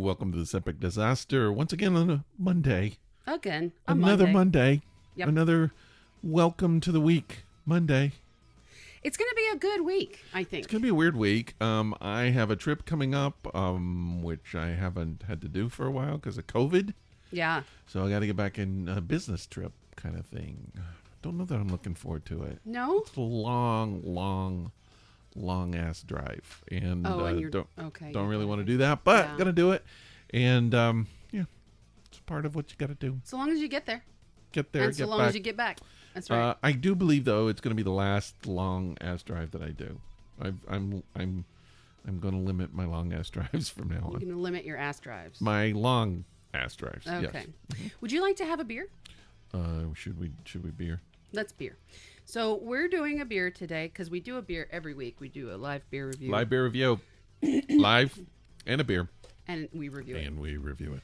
Welcome to this epic disaster. Once again on a Monday. Another Monday. Yep. Another welcome to the week. Monday. It's going to be a good week, I think. It's going to be a weird week. I have a trip coming up, which I haven't had to do for a while because of COVID. Yeah. So I got to get back in a business trip kind of thing. Don't know that I'm looking forward to it. No? It's a long ass drive. And, don't really want to do that, but Yeah. gonna do it. And it's part of what you got to do. So long as you get there. Get there, And get so long back. as you get back. That's right. I do believe though it's going to be the last long ass drive that I do. I'm going to limit my long ass drives from now You're on. going to limit your ass drives. My long ass drives. Okay. Yes. Would you like to have a beer? Should we beer? Let's beer. So we're doing a beer today because we do a beer every week. We do a live beer review. Live beer review. Live and a beer. And we review it. And we review it.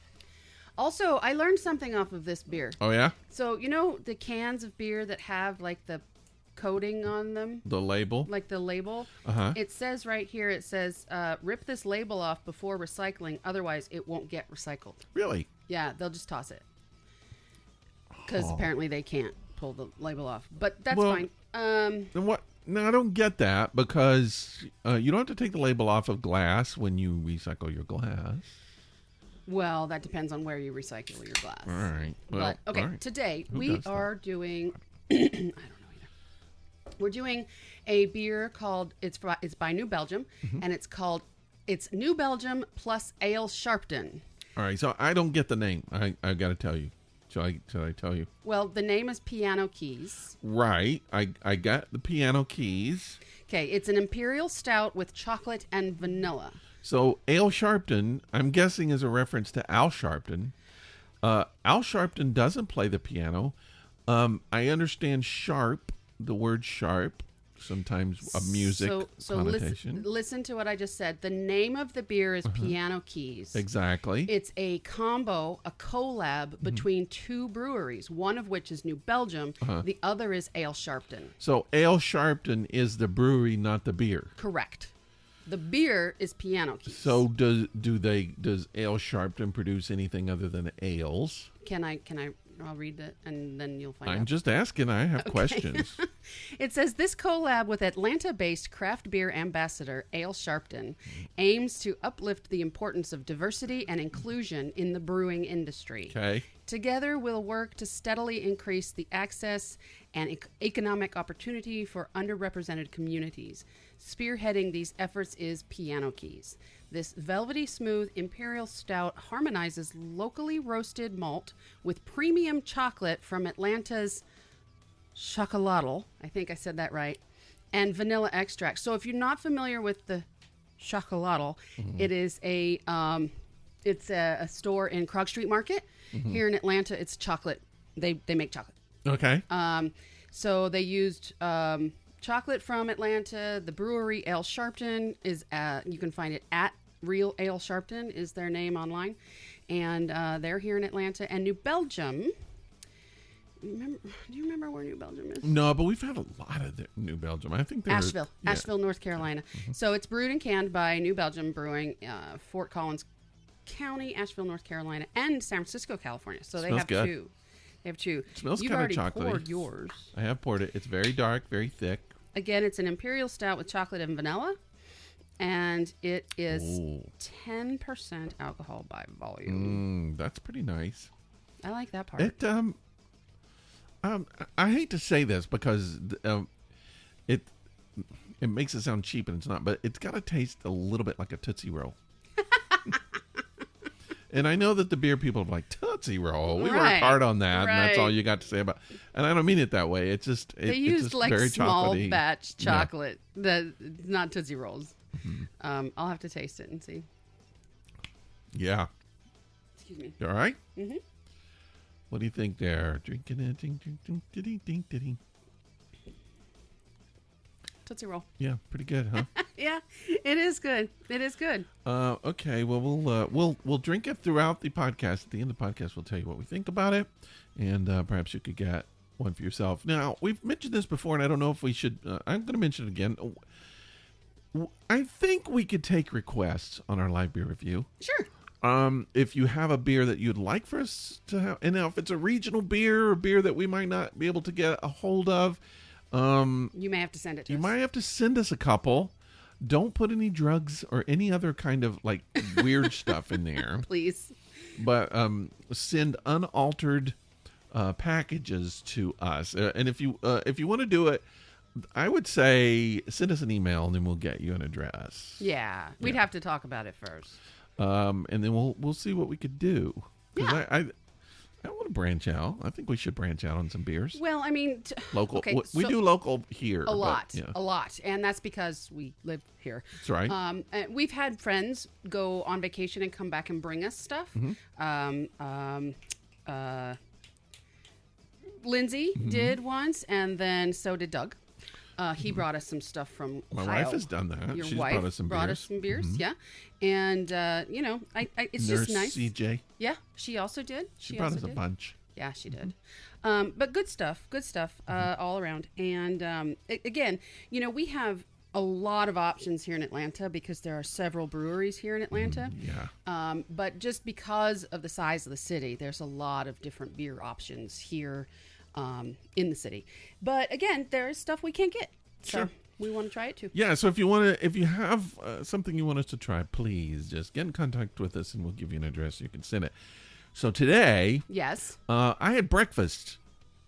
Also, I learned something off of this beer. Oh yeah? So, you know the cans of beer that have like the coating on them? The label? Like the label? Uh-huh. It says right here, it says, rip this label off before recycling, otherwise it won't get recycled. Really? Yeah, they'll just toss it. Because Oh. apparently they can't pull the label off. But that's Well, fine. Then what? No, I don't get that because you don't have to take the label off of glass when you recycle your glass. Well, that depends on where you recycle your glass. All right. Well, But, okay, all right. today Who we does that? are doing, I don't know either. We're doing a beer called, it's by New Belgium, Mm-hmm. and it's New Belgium plus Ale Sharpton. All right. So I don't get the name. I got to tell you. Should I tell you? Well, the name is Piano Keys. Right. I got the piano keys. Okay, it's an imperial stout with chocolate and vanilla. So Ale Sharpton, I'm guessing, is a reference to Al Sharpton. Al Sharpton doesn't play the piano. I understand sharp, the word sharp, sometimes a music so connotation. listen to what I just said. The name of the beer is Piano Keys. Exactly. It's a combo, a collab between two breweries, one of which is New Belgium, the other is Ale Sharpton. So Ale Sharpton is the brewery, not the beer. Correct. The beer is Piano Keys. So does Ale Sharpton produce anything other than ales? I'll read it and then you'll find I'm out. just asking. I have questions. It says this collab with Atlanta-based craft beer ambassador Ale Sharpton aims to uplift the importance of diversity and inclusion in the brewing industry. Okay. Together, we'll work to steadily increase the access and economic opportunity for underrepresented communities. Spearheading these efforts is Piano Keys. This velvety smooth imperial stout harmonizes locally roasted malt with premium chocolate from Atlanta's Chocolatl, I think I said that right, and vanilla extract. So if you're not familiar with the Chocolatl, it is a store in Krog Street Market. Here in Atlanta, it's chocolate. They make chocolate. Okay. So they used chocolate from Atlanta. The brewery Ale Sharpton is you can find it at Real Ale Sharpton is their name online, and they're here in Atlanta. And New Belgium. Do you remember where New Belgium is? No, but we've had a lot of New Belgium. I think they're Asheville, North Carolina. So it's brewed and canned by New Belgium Brewing, Fort Collins County, Asheville, North Carolina, and San Francisco, California. So they Smells have good. two. They have two. It smells You've kind of already chocolatey. poured yours. I have poured it. It's very dark, very thick. Again, it's an imperial stout with chocolate and vanilla, and it is 10% alcohol by volume. That's pretty nice. I like that part. I hate to say this because it makes it sound cheap and it's not, but it's got to taste a little bit like a Tootsie Roll. And I know that the beer people are like, Tootsie Roll. We worked hard on that, and that's all you got to say about. And I don't mean it that way. It's just they used just like very small chocolatey. batch chocolate, not Tootsie Rolls. I'll have to taste it and see. Yeah. Excuse me. You all right? Mm-hmm. What do you think there? Drinking it, ding, ding, ding, ding, ding, ding. Tootsie Roll. Yeah, pretty good, huh? Yeah, it is good. It is good. Okay, well we'll drink it throughout the podcast. At the end of the podcast, we'll tell you what we think about it, and perhaps you could get one for yourself. Now, we've mentioned this before, and I don't know if we should. I'm going to mention it again. I think we could take requests on our live beer review. Sure. if you have a beer that you'd like for us to have, and now if it's a regional beer or beer that we might not be able to get a hold of, you may have to send it to you us. might have to send us a couple. Don't put any drugs or any other kind of like weird stuff in there. Please. But send unaltered packages to us. And if you want to do it, I would say send us an email and then we'll get you an address. Yeah, we'd have to talk about it first. And then we'll see what we could do. 'Cause Yeah. I want to branch out. I think we should branch out on some beers. Well, I mean, Local. Okay, We so do local here. a lot, But, yeah. a lot, and that's because we live here. That's right. And we've had friends go on vacation and come back and bring us stuff. Lindsay did once, and then so did Doug. He brought us some stuff from My Ohio. wife has done that. Your She's wife brought us some beers. yeah. And, it's Nurse just nice. CJ. Yeah, she also did. She brought also us a did. bunch. Yeah, she did. But good stuff all around. And again, we have a lot of options here in Atlanta because there are several breweries here in Atlanta. Yeah. But just because of the size of the city, there's a lot of different beer options here in the city. But again, there is stuff we can't get. So Sure. we want to try it too. Yeah, so if you have something you want us to try, please just get in contact with us and we'll give you an address. You can send it. So today, Yes. I had breakfast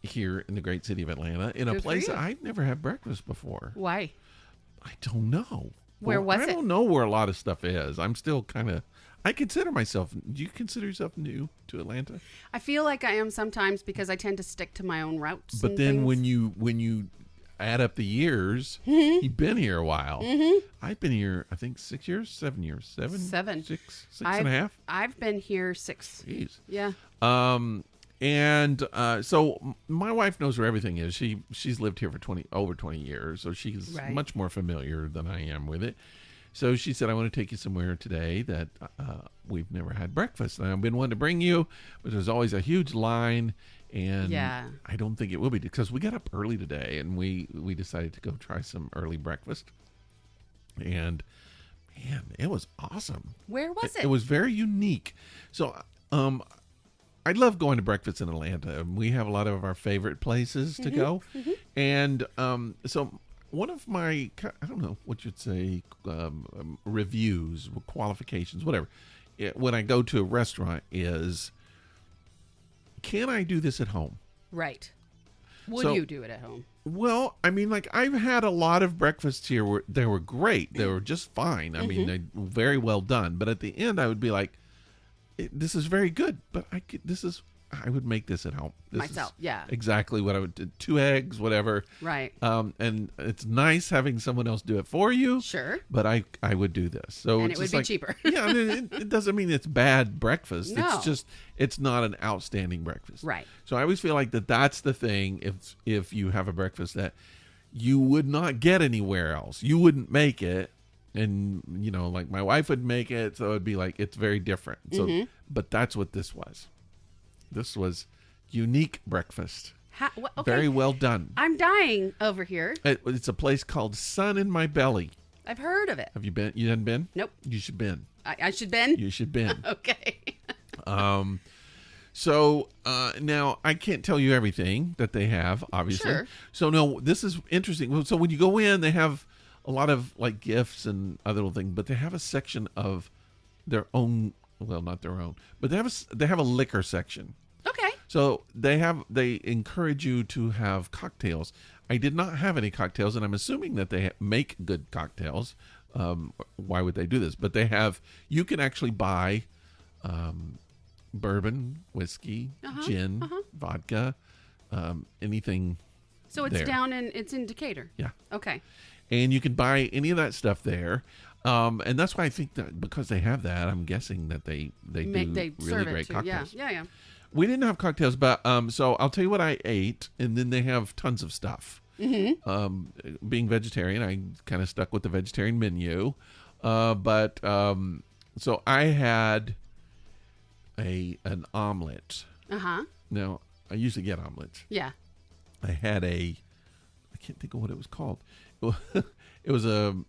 here in the great city of Atlanta in a Good for place you. I'd never had breakfast before. Why? I don't know. Where was I it? don't know where a lot of stuff is. I'm still kind of. I consider myself. Do you consider yourself new to Atlanta? I feel like I am sometimes because I tend to stick to my own routes. But and then things. when you add up the years, Mm-hmm. you've been here a while. I've been here, I think 6 years, 7 years, Seven. six and a half. I've been here 6. Jeez. Yeah. So my wife knows where everything is. She's lived here for over 20 years, so she's Right. much more familiar than I am with it. So she said, I want to take you somewhere today that we've never had breakfast. And I've been wanting to bring you, but there's always a huge line. And Yeah. I don't think it will be because we got up early today and we decided to go try some early breakfast. And man, it was awesome. Where was it? It was very unique. So I love going to breakfast in Atlanta. We have a lot of our favorite places to go. And so one of my, I don't know what you'd say, reviews, qualifications, whatever, when I go to a restaurant is, can I do this at home? Right. Would So- you do it at home? Well, I mean, like I've had a lot of breakfasts here where they were great. They were just fine. I mean, they were very well done. But at the end, I would be like, "This is very good." But I would make this at home Myself, yeah. Exactly what I would do. 2 eggs, whatever. Right. And it's nice having someone else do it for you. Sure. But I would do this. So And it's it would just be like, cheaper. Yeah, I mean, it doesn't mean it's bad breakfast. No. It's just it's not an outstanding breakfast. Right. So I always feel like that's the thing. If you have a breakfast that you would not get anywhere else, you wouldn't make it, and like my wife would make it, so it'd be like it's very different. So, but that's what this was. This was unique breakfast. Okay. Very well done. I'm dying over here. It's a place called Sun in My Belly. I've heard of it. Have you been? You haven't been? Nope. You should been. I should been? You should been. Okay. So now I can't tell you everything that they have, obviously. Sure. So no, this is interesting. So when you go in, they have a lot of like gifts and other little things, but they have a section of their own. Well, not their own, but they have a liquor section. Okay. So they encourage you to have cocktails. I did not have any cocktails, and I'm assuming that they make good cocktails. Why would they do this? But you can actually buy bourbon, whiskey, gin, vodka, anything. So it's there. it's in Decatur. Yeah. Okay. And you can buy any of that stuff there. And that's why I think that because they have that, I'm guessing that they do really serve great it too. cocktails. Yeah. We didn't have cocktails, but so I'll tell you what I ate, and then they have tons of stuff. Being vegetarian, I kind of stuck with the vegetarian menu, but so I had an omelet. Now I usually get omelets. Yeah. I had I can't think of what it was called. It was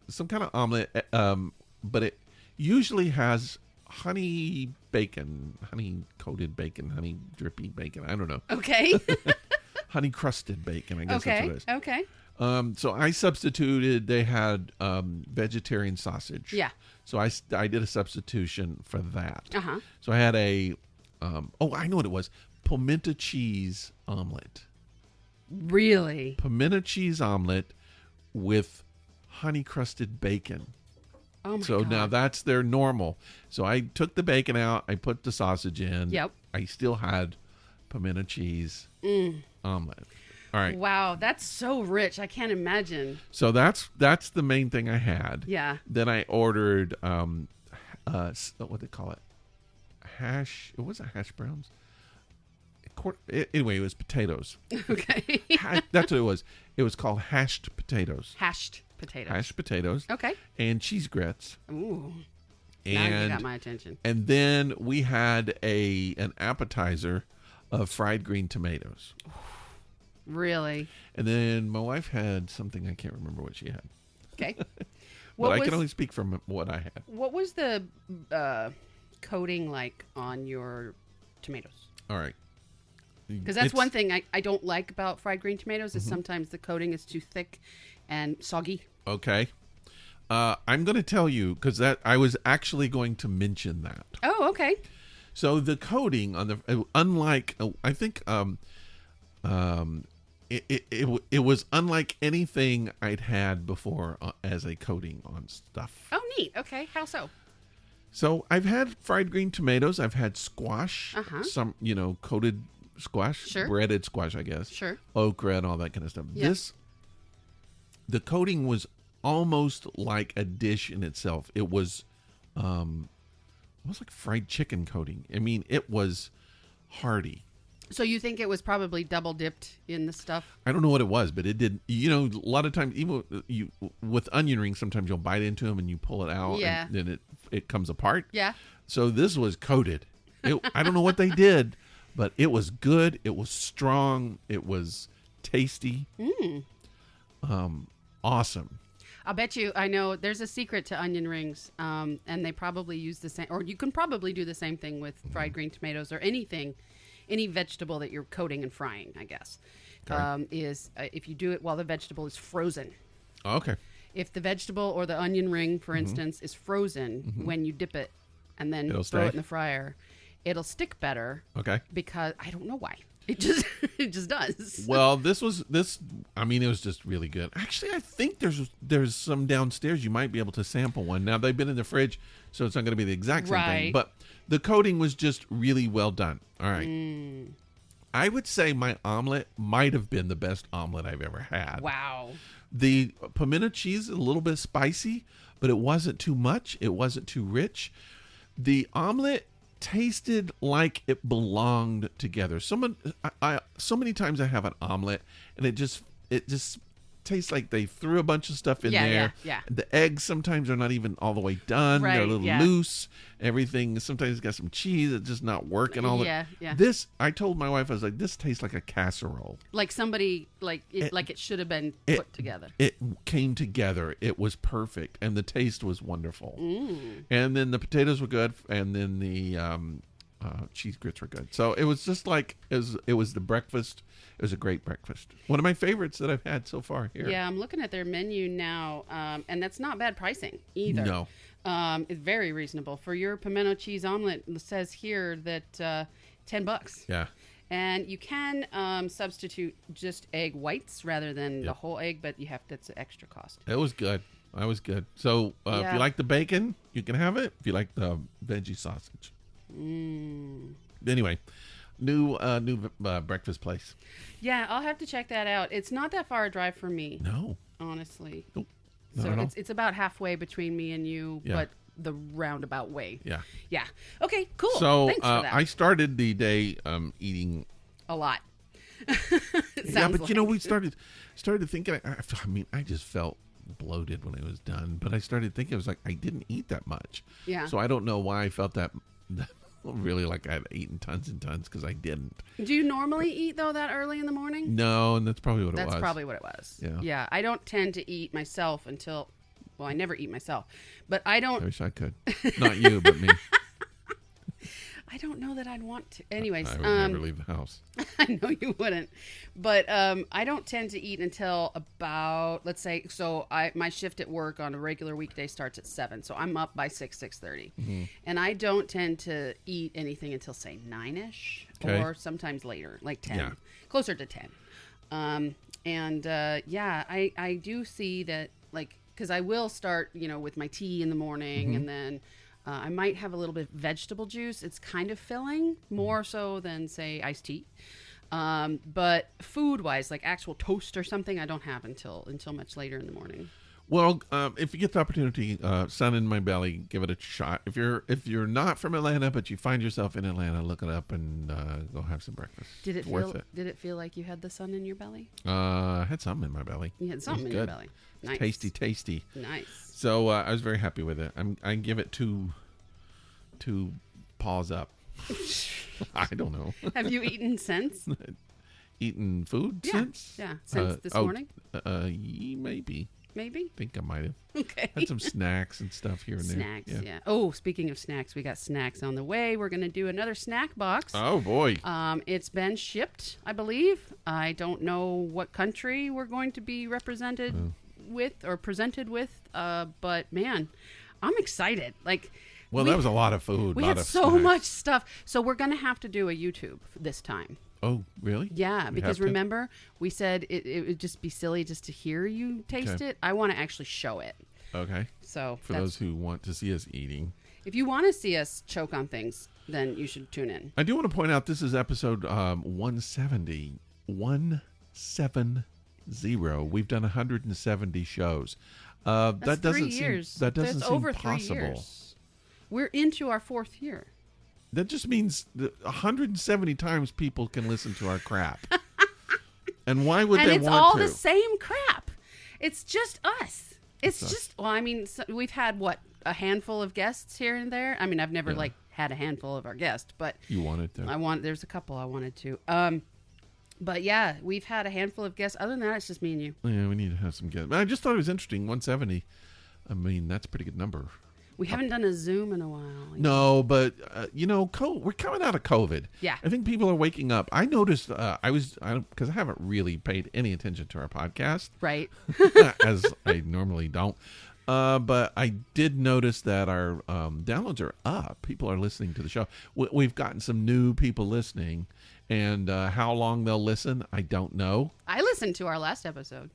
some kind of omelet, but it usually has honey bacon, honey coated bacon, honey drippy bacon. I don't know. Okay. Honey crusted bacon, I guess that's what it is. Okay. So I substituted, they had vegetarian sausage. Yeah. So I did a substitution for that. Uh-huh. So I had I know what it was. Pimento cheese omelet. Really? Pimento cheese omelet with honey crusted bacon. Oh my So God. now that's their normal. So I took the bacon out. I put the sausage in. Yep. I still had pimento cheese omelet. All right. Wow, that's so rich. I can't imagine. So that's the main thing I had. Yeah. Then I ordered what they call it, it wasn't hash browns. Anyway, it was potatoes. Okay. That's what it was. It was called hashed potatoes. Hashed potatoes. Hashed potatoes. Okay. And cheese grits. Ooh. And Now you got my attention. And then we had an appetizer of fried green tomatoes. Really? And then my wife had something, I can't remember what she had. Okay. But I can only speak from what I had. What was the coating like on your tomatoes? All right. Because that's one thing I don't like about fried green tomatoes is sometimes the coating is too thick and soggy. Okay. I'm going to tell you, because I was actually going to mention that. Oh, okay. So the coating on unlike, I think, it was unlike anything I'd had before as a coating on stuff. Oh, neat. Okay. How so? So I've had fried green tomatoes. I've had squash, some, coated squash, Sure. breaded squash, I guess. Sure. Okra and all that kind of stuff. Yep. The coating was almost like a dish in itself. It was almost like fried chicken coating. I mean, it was hearty. So you think it was probably double dipped in the stuff? I don't know what it was, but it did. A lot of times, even with onion rings, sometimes you'll bite into them and you pull it out, Yeah. and then it comes apart. Yeah. So this was coated. I don't know what they did, but it was good. It was strong. It was tasty. Awesome. I'll bet you, I know there's a secret to onion rings, and they probably use the same, or you can probably do the same thing with fried green tomatoes or anything, any vegetable that you're coating and frying, I guess, Okay. if you do it while the vegetable is frozen. Okay. If the vegetable or the onion ring, for instance, is frozen when you dip it and then It'll throw stay? it in the fryer, it'll stick better Okay. because I don't know why. It just does. Well, it was just really good. Actually, I think there's some downstairs. You might be able to sample one. Now, they've been in the fridge, so it's not going to be the exact same thing. Right. But the coating was just really well done. All right. I would say my omelet might have been the best omelet I've ever had. Wow. The pimento cheese is a little bit spicy, but it wasn't too much. It wasn't too rich. The omelet tasted like it belonged together. So many times I have an omelet and it just tastes like they threw a bunch of stuff in there. Yeah. The eggs sometimes are not even all the way done. They're a Right, little yeah. loose. Everything sometimes it's got some cheese. It's just not working. Yeah. This, I told my wife, I was like, this tastes like a casserole. Like somebody, like it should have been put together. It came together. It was perfect, and the taste was wonderful. And then the potatoes were good, and then the cheese grits were good. So it was just like it was the breakfast. It was a great breakfast. One of my favorites that I've had so far here. Yeah, I'm looking at their menu now, and that's not bad pricing either. No. It's very reasonable for your pimento cheese omelet. It says here that $10. Yeah. And you can substitute just egg whites rather than the whole egg, but that's an extra cost. It was good. That was good. So if you like the bacon, you can have it. If you like the veggie sausage. Anyway, new breakfast place. Yeah, I'll have to check that out. It's not that far a drive for me, No. honestly. Nope. So Not at all. it's about halfway between me and you, Yeah. but the roundabout way. Yeah. Yeah. Okay, cool. So Thanks for that. I started the day eating. A lot. Yeah, but Sounds we started thinking. I just felt bloated when it was done, but I started thinking it was like I didn't eat that much. Yeah. So I don't know why I felt that really like I had eaten tons and tons because I didn't. Do you normally eat, though, that early in the morning? No, and that's probably what it was. That's probably what it was. Yeah. Yeah. I don't tend to eat myself until, well, I never eat myself, but I I don't. wish I could. Not you, but me. I don't know that I'd want to. Anyways, I would never leave the house. I know you wouldn't, but I don't tend to eat until about, let's say, so my shift at work on a regular weekday starts at 7, so I'm up by 6:30, and I don't tend to eat anything until say 9ish, or sometimes later, like 10, closer to 10. I do see that, like, because I will start, with my tea in the morning, and then I might have a little bit of vegetable juice. It's kind of filling, more so than, say, iced tea. But food-wise, like actual toast or something, I don't have until much later in the morning. Well, if you get the opportunity, Sun in My Belly, give it a shot. If you're not from Atlanta, but you find yourself in Atlanta, look it up and go have some breakfast. Did it feel like you had the sun in your belly? I had something in my belly. You had something in your belly. Nice. Tasty. Nice. So I was very happy with it. I give it two paws up. I don't know. Have you eaten since? Eaten food since? Yeah, since this morning? Maybe. Maybe? I think I might have. Okay. Had some snacks and stuff here and there. Snacks, yeah. Oh, speaking of snacks, we got snacks on the way. We're going to do another snack box. Oh, boy. It's been shipped, I believe. I don't know what country we're going to be represented with or presented with, but, man, I'm excited. Like, well, that was a lot of food. We had so much stuff. So we're going to have to do a YouTube this time. Oh, really? Yeah, because remember, we said it would just be silly just to hear you taste it. I want to actually show it. Okay. So for those who want to see us eating. If you want to see us choke on things, then you should tune in. I do want to point out this is episode 170. 170. We've done 170 shows. That doesn't seem over possible. 3 years. We're into our 4th year. That just means that 170 times people can listen to our crap. And why would they want to? And it's all the same crap. It's just us. Well, I mean, we've had, a handful of guests here and there? I mean, I've never, had a handful of our guests, but... You wanted to. There's a couple I wanted to. But, yeah, we've had a handful of guests. Other than that, it's just me and you. Yeah, we need to have some guests. I just thought it was interesting, 170. I mean, that's a pretty good number. We haven't done a Zoom in a while. No, but, we're coming out of COVID. Yeah. I think people are waking up. I noticed, because I haven't really paid any attention to our podcast. Right. As I normally don't. But I did notice that our downloads are up. People are listening to the show. We've gotten some new people listening. And how long they'll listen, I don't know. I listened to our last episode.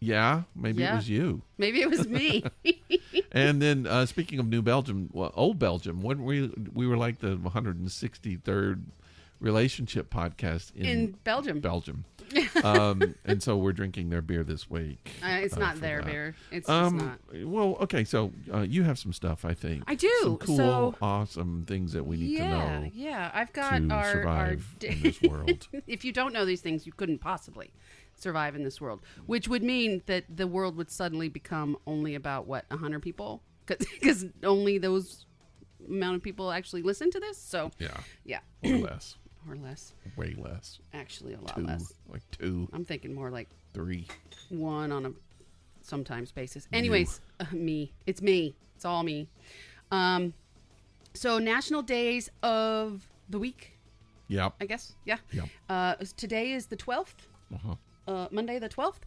Yeah, maybe it was you. Maybe it was me. And then speaking of New Belgium, Old Belgium, when we were like the 163rd relationship podcast in Belgium. And so we're drinking their beer this week. It's not their beer. It's just not. Well, okay, so you have some stuff, I think. I do. Some cool, awesome things that we need to know. Yeah, I've got to survive in this world. If you don't know these things, you couldn't possibly survive in this world, which would mean that the world would suddenly become only about 100 people, because only those amount of people actually listen to this. So yeah, or less, way less, actually a lot 2, less, like 2. I'm thinking more like 3, 1 on a sometimes basis. Anyways, it's all me. So national days of the week. Yep. I guess. Yeah. Yep. Today is the 12th. Uh-huh. Monday the 12th,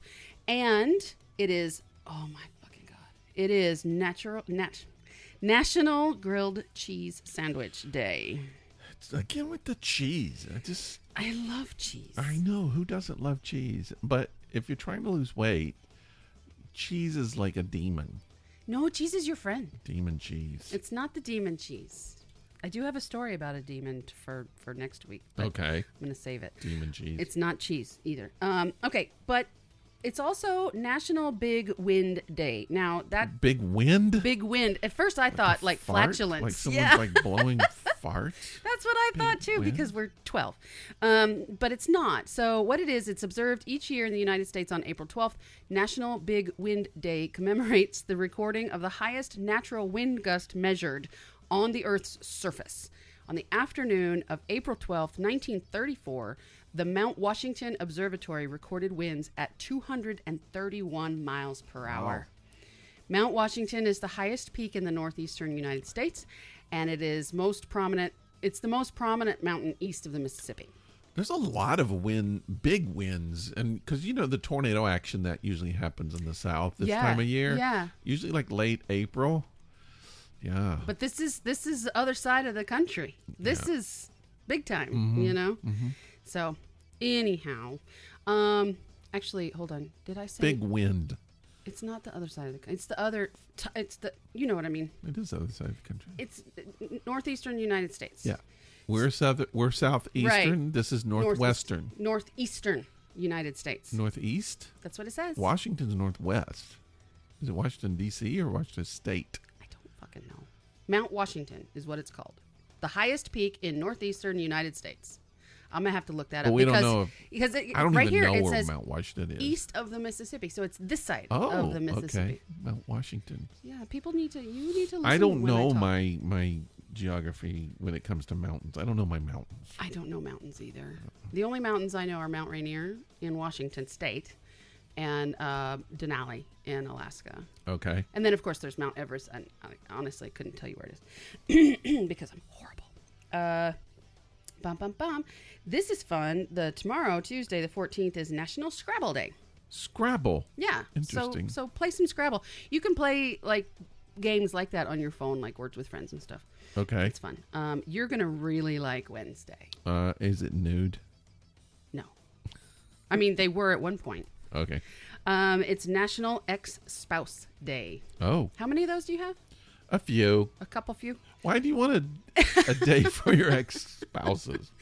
and it is, oh my fucking god, it is National Grilled Cheese Sandwich Day. It's again with the cheese. I love cheese. I know, who doesn't love cheese? But if you're trying to lose weight, cheese is like a demon. No, cheese is your friend. Demon cheese. It's not the demon cheese. I do have a story about a demon for next week. Okay. I'm going to save it. Demon cheese. It's not cheese either. Okay, but it's also National Big Wind Day. Now that Big wind? Big wind. At first I thought like flatulence. Like someone's like blowing farts? That's what I thought too, because we're 12. But it's not. So what it is, it's observed each year in the United States on April 12th. National Big Wind Day commemorates the recording of the highest natural wind gust measured on the Earth's surface. On the afternoon of April 12th, 1934, the Mount Washington Observatory recorded winds at 231 miles per hour. Mount Washington is the highest peak in the northeastern United States, and it is most prominent It's the most prominent mountain east of the Mississippi. There's a lot of big winds, and because the tornado action that usually happens in the South this time of year. Yeah. Usually like late April. Yeah. But this is the other side of the country. This is big time, Mm-hmm. So, anyhow, actually, hold on. Did I say big wind? It's not the other side of the country. It's the other. It's the. You know what I mean? It is the other side of the country. It's northeastern United States. Yeah. We're southeastern. Right. This is northwestern. Northeastern United States. Northeast? That's what it says. Washington's northwest. Is it Washington, D.C. or Washington State? I don't fucking know. Mount Washington is what it's called. The highest peak in northeastern United States. I'm going to have to look that up. We don't know. Because I don't right even here know it where says Mount Washington is. east of the Mississippi. So it's this side Oh, of the Mississippi. okay. Mount Washington. Yeah, you need to listen. I don't when know talk. my geography when it comes to mountains. I don't know my mountains. I don't know mountains either. The only mountains I know are Mount Rainier in Washington State and Denali in Alaska. Okay. And then, of course, there's Mount Everest. And I honestly couldn't tell you where it is because I'm horrible. Bum, bum, bum. This is fun. Tomorrow, Tuesday, the 14th, is National Scrabble Day. Scrabble. Yeah. Interesting. So play some Scrabble. You can play like games like that on your phone, like Words with Friends and stuff. Okay. It's fun. You're going to really like Wednesday. Is it nude? No. I mean, they were at one point. Okay. It's National Ex-Spouse Day. Oh. How many of those do you have? A few. A couple few? Why do you want a day for your ex-spouses?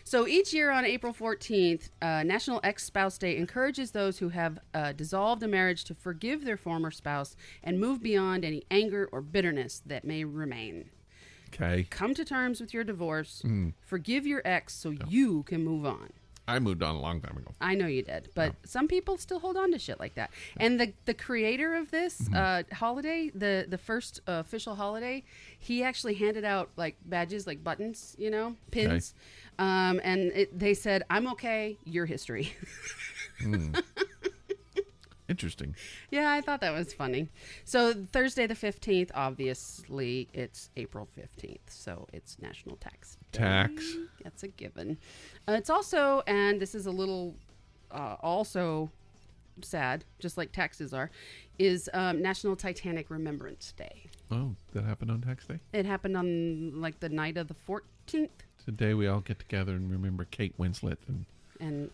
So each year on April 14th, National Ex-Spouse Day encourages those who have dissolved a marriage to forgive their former spouse and move beyond any anger or bitterness that may remain. Okay. Come to terms with your divorce. Forgive your ex so you can move on. I moved on a long time ago. I know you did, but some people still hold on to shit like that. And the creator of this holiday, the first official holiday, he actually handed out like badges, like buttons, pins. Okay. And they said, "I'm okay, your history." Interesting. Yeah, I thought that was funny. So Thursday the 15th, obviously, it's April 15th. So it's National Tax Day. Tax. That's a given. It's also, and this is a little also sad, just like taxes are, is National Titanic Remembrance Day. Oh, that happened on tax day? It happened on like the night of the 14th. It's the day we all get together and remember Kate Winslet and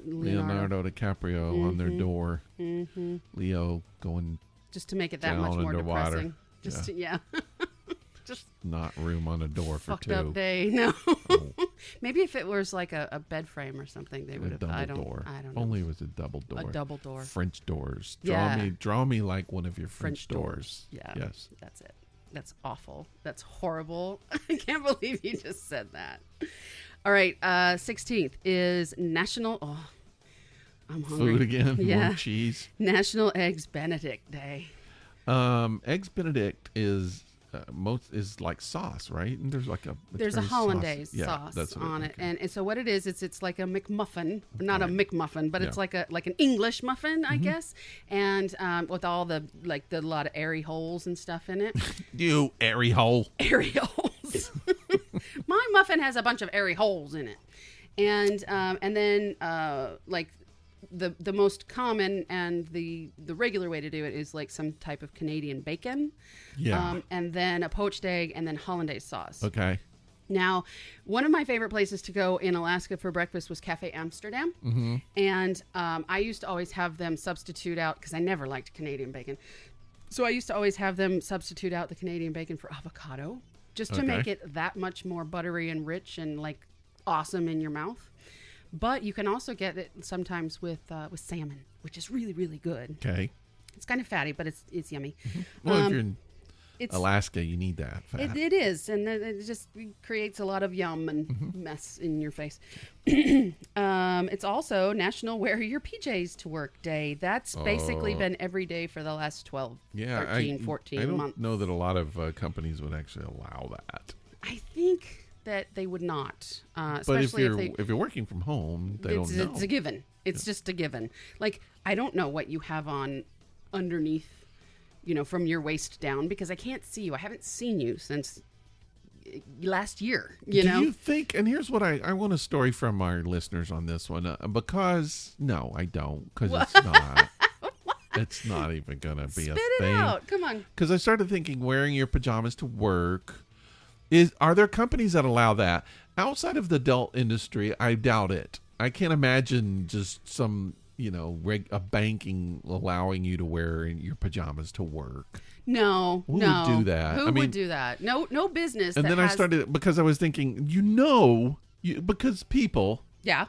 Leonardo DiCaprio on their door. Mm-hmm. Leo going just to make it that down much more underwater. depressing. Just just not room on a door for fucked two. up day. No. Oh. Maybe if it was like a bed frame or something, they would have. Double I don't door. I don't know. Only it was a double door. A double door. French doors. Yeah. Draw me like one of your French doors. Yeah. Yes. That's it. That's awful. That's horrible. I can't believe you just said that. All right. 16th is National. Oh, I'm hungry. Food again. Yeah. More cheese. National Eggs Benedict Day. Eggs Benedict is like sauce, right? And there's like there's a hollandaise sauce that's on it, okay. and so what it is, it's like a McMuffin, not right. a McMuffin, but it's like an English muffin, I guess, and with all the lot of airy holes and stuff in it. You airy hole. Airy holes. My muffin has a bunch of airy holes in it, and then like the most common and the regular way to do it is like some type of Canadian bacon, and then a poached egg, and then hollandaise sauce. Okay. Now, one of my favorite places to go in Alaska for breakfast was Cafe Amsterdam, and I used to always have them substitute out, because I never liked Canadian bacon, so I used to always have them substitute out the Canadian bacon for avocado, just to make it that much more buttery and rich and like awesome in your mouth. But you can also get it sometimes with salmon, which is really, really good. Okay. It's kind of fatty, but it's yummy. Well, if you're in Alaska, you need that fat. It is, and it just creates a lot of yum and mess in your face. It's also National Wear Your PJs to Work Day. That's basically been every day for the last 12, 13, 14 months. I don't know that a lot of companies would actually allow that. I think that they would not, but especially if you're working from home, they don't know. It's a given. It's just a given. Like, I don't know what you have on underneath, from your waist down, because I can't see you. I haven't seen you since last year. Do you think, and here's what I want a story from our listeners on this one, because, no, I don't, because it's not. It's not even going to be a thing. Spit it out. Come on. Because I started thinking wearing your pajamas to work. Are there companies that allow that? Outside of the adult industry, I doubt it. I can't imagine just some, a banking allowing you to wear your pajamas to work. No, Who would do that? Who would do that? No business. And then I started, because I was thinking, because people, yeah,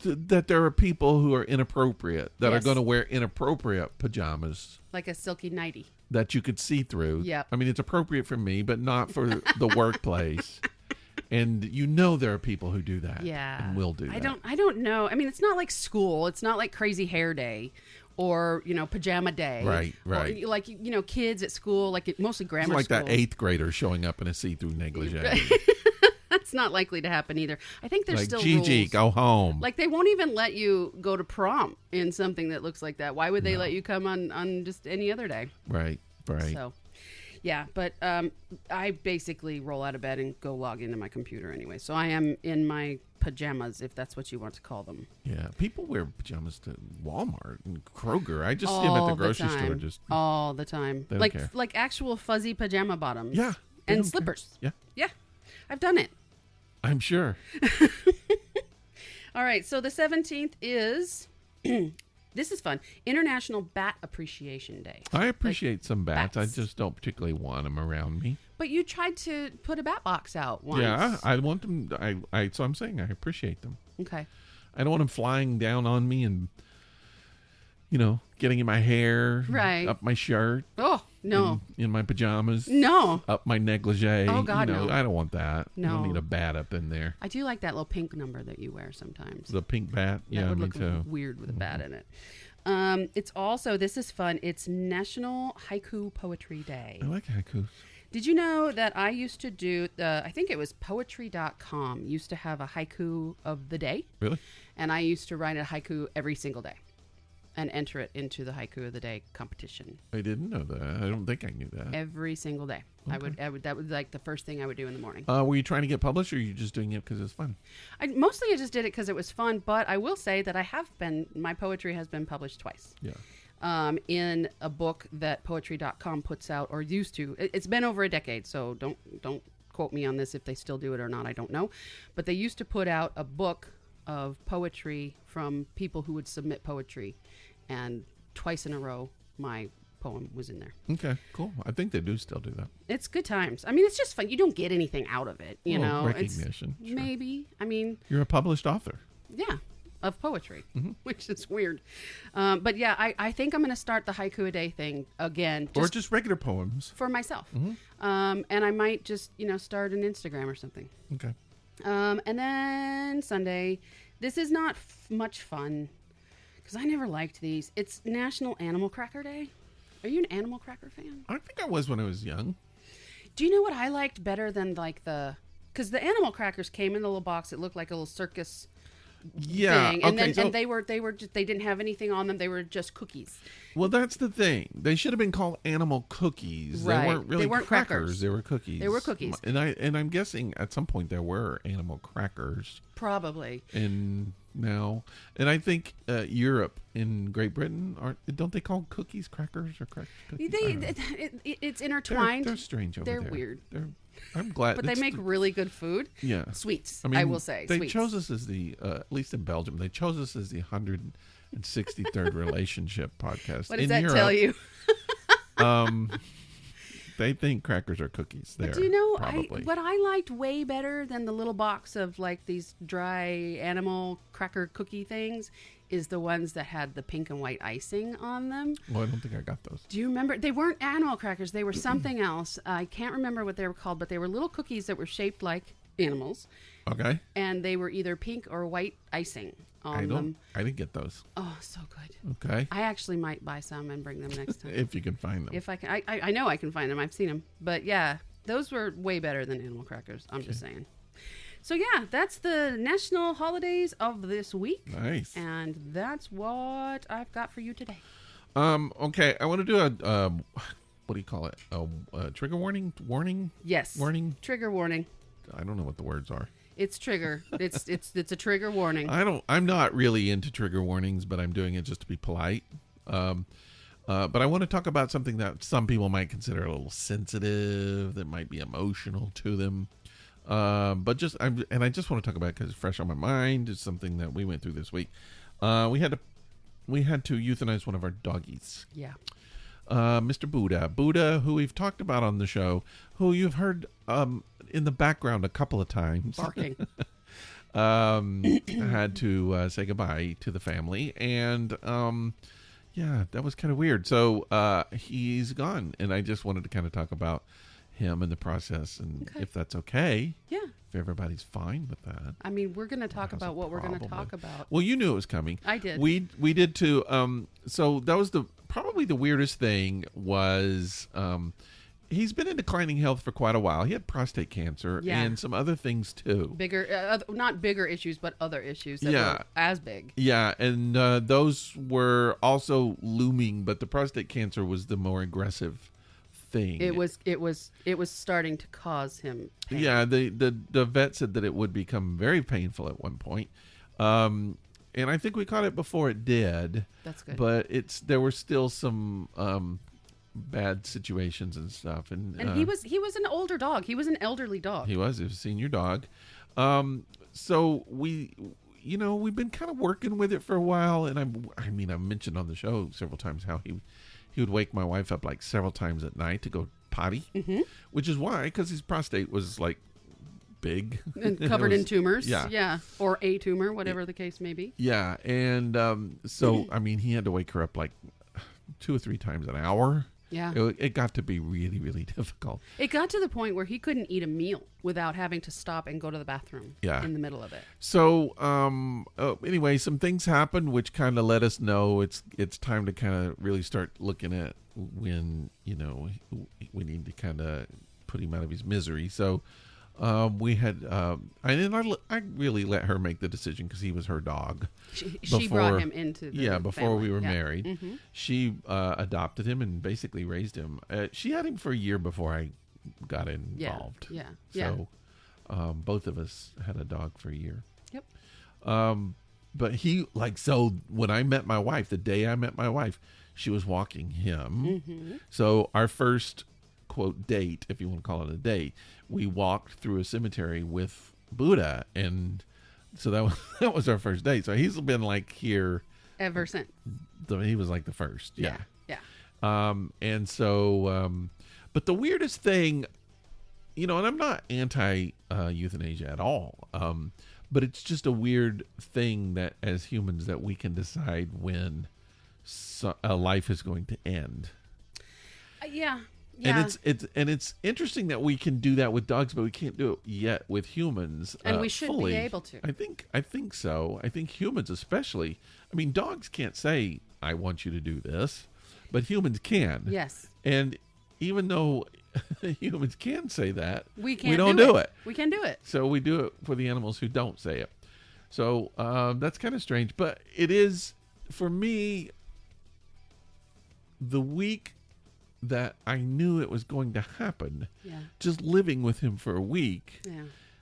that there are people who are inappropriate, that are Yes. going to wear inappropriate pajamas like a silky nightie. that you could see through. Yep. I mean, it's appropriate for me, but not for the workplace. And there are people who do that. Yeah, and will do that. I don't know. I mean, it's not like school. It's not like crazy hair day, or pajama day. Right. Or, like kids at school, like mostly grammar It's like school. that 8th grader showing up in a see-through negligee. That's not likely to happen either. I think there's Like, still Gigi, rules. go home. Like they won't even let you go to prom in something that looks like that. Why would they let you come on just any other day? Right. So, yeah, but I basically roll out of bed and go log into my computer anyway. So I am in my pajamas, if that's what you want to call them. Yeah, people wear pajamas to Walmart and Kroger. I just see them at the grocery store. Just all the time. They don't care. Like actual fuzzy pajama bottoms. Yeah, they and don't slippers. care. Yeah, I've done it. I'm sure. All right, so the 17th is, this is fun, International Bat Appreciation Day. I appreciate some bats. bats. I just don't particularly want them around me. But you tried to put a bat box out once. Yeah, I want them. So I'm saying I appreciate them. Okay. I don't want them flying down on me and, getting in my hair, Right. up my shirt, Oh, no. in my pajamas, No. up my negligee. Oh, God, no. I don't want that. I No. don't need a bat up in there. I do like that little pink number that you wear sometimes. The pink bat. That Yeah, would me look too. weird with a bat in it. It's also, this is fun, it's National Haiku Poetry Day. I like haikus. Did you know that I used to do, I think it was poetry.com, used to have a haiku of the day. Really? And I used to write a haiku every single day and enter it into the haiku of the day competition I didn't know that. I don't think I knew that. every single day. Okay. I would that was like the first thing I would do in the morning. Were you trying to get published, or are you just doing it because it's fun? Mostly I just did it because it was fun, but I will say that my poetry has been published twice. Yeah. In a book that poetry.com puts out, or used to. It's been over a decade, so don't quote me on this if they still do it or not. I don't know. But they used to put out a book of poetry from people who would submit poetry, and twice in a row my poem was in there. Okay, cool. I think they do still do that. It's good times. I mean, it's just fun. You don't get anything out of it, you know. Recognition. It's, sure. maybe. I mean, You're a published author. yeah, of poetry, Mm-hmm. which is weird. But yeah, I think I'm going to start the haiku a day thing again. Or just regular poems. for myself. Mm-hmm. And I might just, start an Instagram or something. Okay. And then Sunday, this is not much fun because I never liked these. It's National Animal Cracker Day. Are you an Animal Cracker fan? I think I was when I was young. Do you know what I liked better than because the animal crackers came in the little box. It looked like a little circus Yeah. thing. And okay, then and they were just, they didn't have anything on them. They were just cookies. well, that's the thing. They should have been called animal cookies. Right. They weren't really They weren't crackers. They were cookies. They were cookies. And I'm guessing at some point there were animal crackers. Probably. And I think Europe and Great Britain don't they call cookies crackers or crackers cookies? I don't know. It's intertwined. They're strange over there. They're weird. I'm glad. But they make really good food. Yeah. Sweets, I mean, I will say. They sweets. chose us as at least in Belgium, they chose us as the 163rd relationship podcast. What does in that Europe, tell you? They think crackers are cookies. But do you know probably. what I liked way better than the little box of like these dry animal cracker cookie things is the ones that had the pink and white icing on them. Well, I don't think I got those. Do you remember? They weren't animal crackers. They were something else. I can't remember what they were called, but they were little cookies that were shaped like animals. Okay. And they were either pink or white icing on them. I didn't get those. Oh, so good. Okay. I actually might buy some and bring them next time. If you can find them. If I can, I know I can find them. I've seen them. But yeah, those were way better than animal crackers. I'm just saying. So yeah, that's the national holidays of this week. Nice. And that's what I've got for you today. Okay, I want to do what do you call it? Trigger warning? Warning? Yes. Warning? Trigger warning. I don't know what the words are. It's trigger. It's a trigger warning. I'm not really into trigger warnings, but I'm doing it just to be polite. But I want to talk about something that some people might consider a little sensitive, that might be emotional to them. I just want to talk about it because it's fresh on my mind. It's something that we went through this week. We had to euthanize one of our doggies. Yeah. Mr. Buddha, who we've talked about on the show, who you've heard in the background a couple of times. Barking. Had to say goodbye to the family, and yeah, that was kind of weird. So he's gone, and I just wanted to kind of talk about him and the process, and if that's okay. Yeah. If everybody's fine with that. I mean, we're going to talk about what we're going to talk about. Well, you knew it was coming. I did. We did too. So that was probably the weirdest thing was he's been in declining health for quite a while. He had prostate cancer and some other things too. Not bigger issues, but other issues that were as big. Yeah, and those were also looming, but the prostate cancer was the more aggressive thing. It was starting to cause him pain. Yeah, the vet said that it would become very painful at one point. And I think we caught it before it did. That's good. But there were still some bad situations and stuff. And he was an older dog. He was an elderly dog. He was a senior dog. So we've been kind of working with it for a while, and I mentioned on the show several times how he would wake my wife up like several times at night to go potty, which is why, because his prostate was like big and covered in tumors. Yeah, or a tumor, whatever the case may be. Yeah, and so he had to wake her up like 2 or 3 times an hour. Yeah, it got to be really, really difficult. It got to the point where he couldn't eat a meal without having to stop and go to the bathroom. In the middle of it. So anyway, some things happened which kind of let us know it's time to kind of really start looking at when we need to kind of put him out of his misery. So we had I really let her make the decision because he was her dog. She brought him into the before family. we were married. She adopted him and basically raised him. She had him for a year before I got involved. So both of us had a dog for a year. Yep. But when I met my wife, the day I met my wife, she was walking him. So our first quote date, if you want to call it a date, we walked through a cemetery with Buddha, and so that was our first date. So he's been like here ever since. He was like the first. Yeah. And so but the weirdest thing, and I'm not anti euthanasia at all, but it's just a weird thing that as humans that we can decide when a life is going to end. Yeah. And it's interesting that we can do that with dogs, but we can't do it yet with humans. And we should fully. be able to. I think so. I think humans especially. I mean, dogs can't say, "I want you to do this," but humans can. Yes. And even though humans can say that, we don't do it. We can do it. So we do it for the animals who don't say it. So that's kind of strange, but it is for me. The week that I knew it was going to happen, just living with him for a week,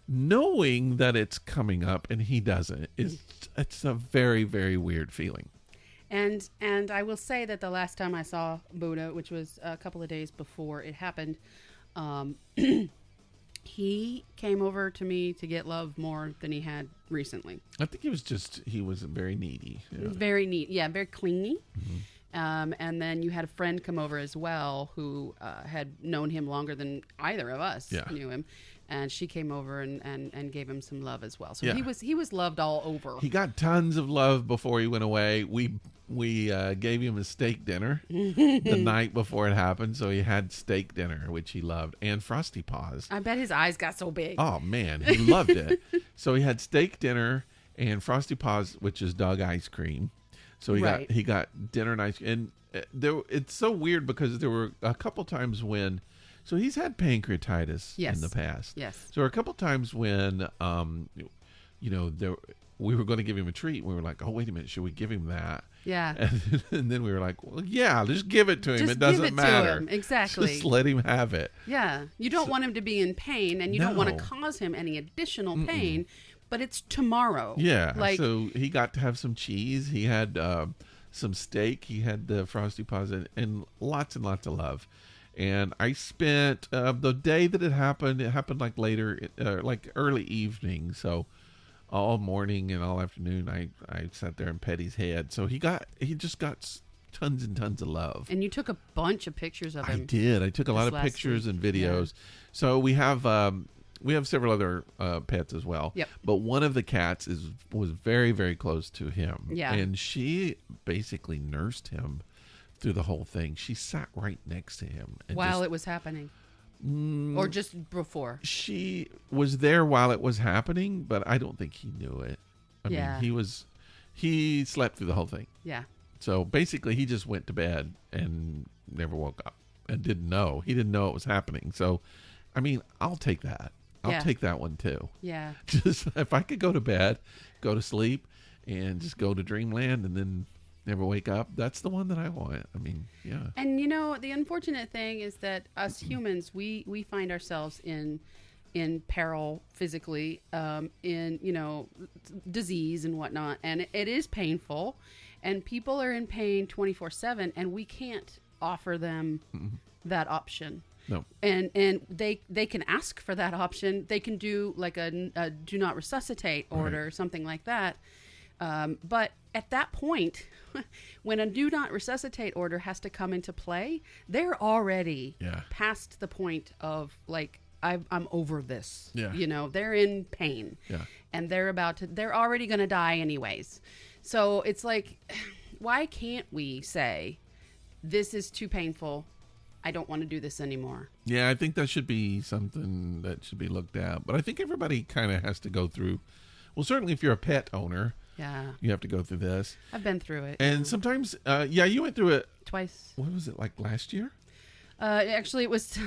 knowing that it's coming up and he doesn't, it's a very, very weird feeling. And I will say that the last time I saw Buddha, which was a couple of days before it happened, he came over to me to get love more than he had recently. I think he was very needy. Very neat. Yeah, very clingy. And then you had a friend come over as well who had known him longer than either of us knew him. And she came over and gave him some love as well. So he was loved all over. He got tons of love before he went away. We gave him a steak dinner the night before it happened. So he had steak dinner, which he loved, and Frosty Paws. I bet his eyes got so big. Oh, man. He loved it. So he had steak dinner and Frosty Paws, which is dog ice cream. So he got dinner and ice cream. And it's so weird because there were a couple times when... So he's had pancreatitis in the past. Yes. So there were a couple times when, we were going to give him a treat. We were like, oh, wait a minute. Should we give him that? Yeah. And then we were like, well, yeah, just give it to him. Just It doesn't give it matter. to him. Exactly. Just let him have it. Yeah. You don't want him to be in pain, and you don't want to No. cause him any additional pain, but it's tomorrow. Yeah. Like, So he got to have some cheese. He had some steak. He had the frosty paws and lots of love. And I spent the day that it happened like later, like early evening. So all morning and all afternoon, I sat there and pet his head. So he just got tons and tons of love. and you took a bunch of pictures of him. I did. I took a lot of last pictures week. and videos. So we have several other pets as well. Yep. But one of the cats was very, very close to him. Yeah. And she basically nursed him through the whole thing. She sat right next to him. And While it was happening. Or just before. she was there while it was happening, but I don't think he knew it. I Yeah. mean, he slept through the whole thing. Yeah. So basically, he just went to bed and never woke up and didn't know. He didn't know it was happening. So, I mean, I'll take that. I'll Yeah. take that one too. Yeah. Just if I could go to bed, go to sleep, and just go to dreamland and then never wake up, that's the one that I want. I mean, yeah. And the unfortunate thing is that us humans, we find ourselves in peril physically, in disease and whatnot, and it is painful, and people are in pain 24/7, and we can't offer them that option. No. And they can ask for that option. They can do like a do not resuscitate order or something like that. But at that point, when a do not resuscitate order has to come into play, they're already past the point of like, I'm over this. Yeah. They're in pain. Yeah. And they're already going to die anyways. So it's like, why can't we say, this is too painful, I don't want to do this anymore? Yeah, I think that should be something that should be looked at. But I think everybody kind of has to go through. Well, certainly if you're a pet owner, you have to go through this. I've been through it. And sometimes, you went through it twice. What was it, like last year? Actually, it was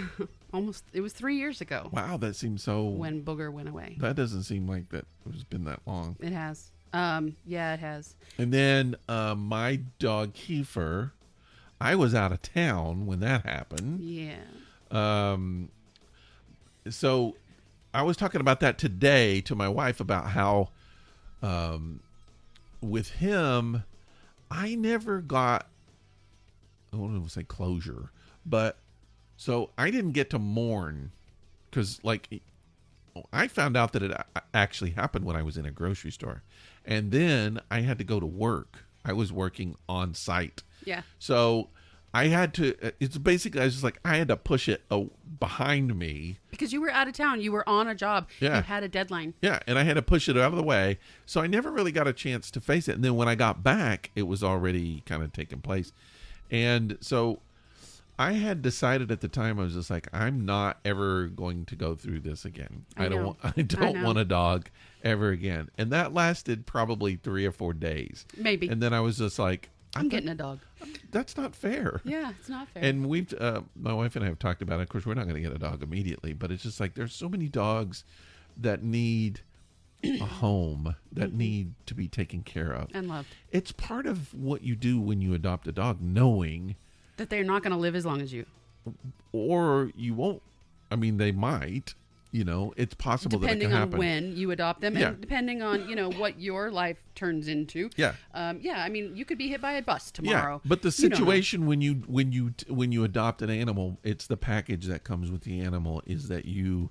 it was 3 years ago. Wow, that seems so. When Booger went away. That doesn't seem like that it's been that long. It has. Yeah, it has. And then my dog Kiefer, I was out of town when that happened. Yeah. So I was talking about that today to my wife about how with him, I never got, I don't want to say closure, but so I didn't get to mourn because like I found out that it actually happened when I was in a grocery store, and then I had to go to work. I was working on site. Yeah. So I had to, it's basically, I was just like, I had to push it behind me. Because you were out of town. You were on a job. Yeah. You had a deadline. Yeah. And I had to push it out of the way. So I never really got a chance to face it. And then when I got back, it was already kind of taking place. And so I had decided at the time, I was just like, I'm not ever going to go through this again. I don't want a dog ever again. And that lasted probably 3 or 4 days. Maybe. And then I was just like, I'm getting a dog. That's not fair. Yeah, it's not fair. And we've, my wife and I have talked about it. Of course, we're not going to get a dog immediately, but it's just like there's so many dogs that need a home, that need to be taken care of. And loved. It's part of what you do when you adopt a dog, knowing that they're not going to live as long as you. Or you won't. I mean, they might. It's possible depending that it can happen. on when you adopt them, Yeah. and depending on what your life turns into. Yeah. I mean, you could be hit by a bus tomorrow. Yeah, but the situation when you adopt an animal, it's the package that comes with the animal is that you're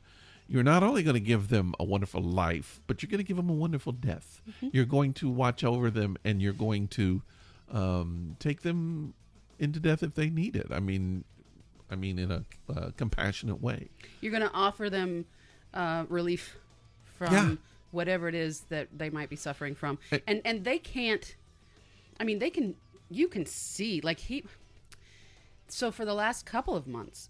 not only going to give them a wonderful life, but you're going to give them a wonderful death. Mm-hmm. You're going to watch over them, and you're going to take them into death if they need it. I mean, in a compassionate way. You're going to offer them relief from whatever it is that they might be suffering from. And they can't, you can see, like so for the last couple of months,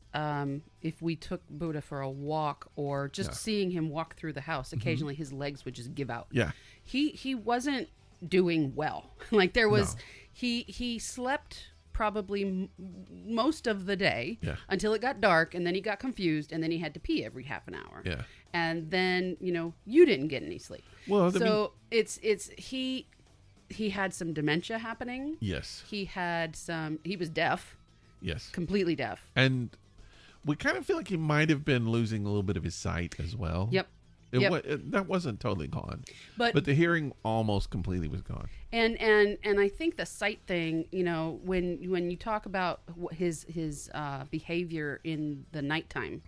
if we took Buddha for a walk or just seeing him walk through the house, occasionally his legs would just give out. Yeah. He wasn't doing well. Like there was, he slept probably most of the day until it got dark, and then he got confused, and then he had to pee every half an hour. Yeah. And then, you didn't get any sleep. Well, so he he had some dementia happening. Yes. He was deaf, Yes. completely deaf. And we kind of feel like he might have been losing a little bit of his sight as well. Yep. That wasn't totally gone, But the hearing almost completely was gone. And I think the sight thing, when you talk about his behavior in the nighttime,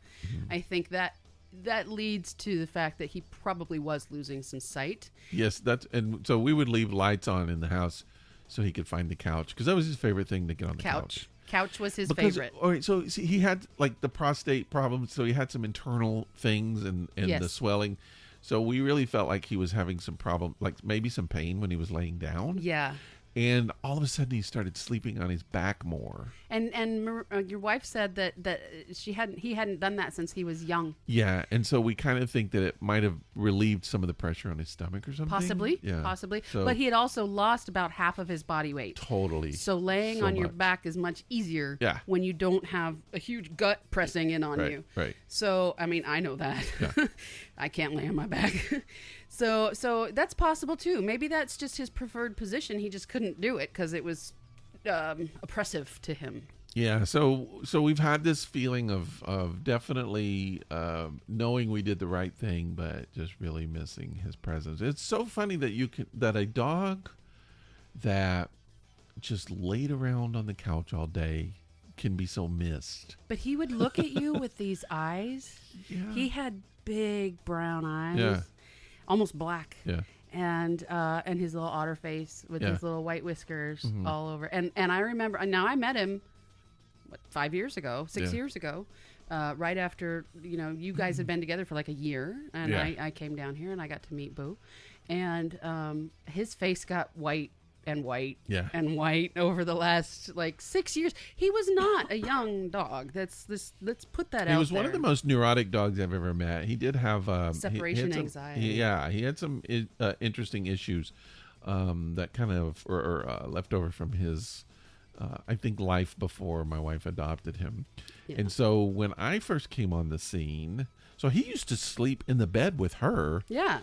I think that leads to the fact that he probably was losing some sight. Yes, and so we would leave lights on in the house so he could find the couch, because that was his favorite thing, to get on the couch. Couch was his favorite. All right, so see, he had like the prostate problem, so he had some internal things and Yes. the swelling. So we really felt like he was having some problem, like maybe some pain when he was laying down. Yeah. And all of a sudden he started sleeping on his back more. And your wife said that he hadn't done that since he was young. Yeah, and so we kind of think that it might have relieved some of the pressure on his stomach or something. Possibly. So, but he had also lost about half of his body weight. Totally. So laying So on your much. back is much easier Yeah. when you don't have a huge gut pressing in on you. Right. So, I mean, I know that. Yeah. I can't lay on my back. So that's possible too. Maybe that's just his preferred position. He just couldn't do it because it was oppressive to him. Yeah, so we've had this feeling of definitely knowing we did the right thing, but just really missing his presence. It's so funny that a dog that just laid around on the couch all day can be so missed. But he would look at you with these eyes. Yeah. He had big brown eyes. Yeah. Almost black. Yeah. And his little otter face with Yeah. his little white whiskers all over. And I remember, now I met him, 6 years ago, right after, you guys had been together for like a year. And Yeah. I came down here and I got to meet Boo. And his face got white and white Yeah. and white over the last 6 years. He was not a young dog. Let's put that out. He was one of the most neurotic dogs I've ever met. He did have Separation he had anxiety. He had some interesting issues that kind of or left over from his, I think, life before my wife adopted him. Yeah. And so when I first came on the scene, so he used to sleep in the bed with her, Yeah.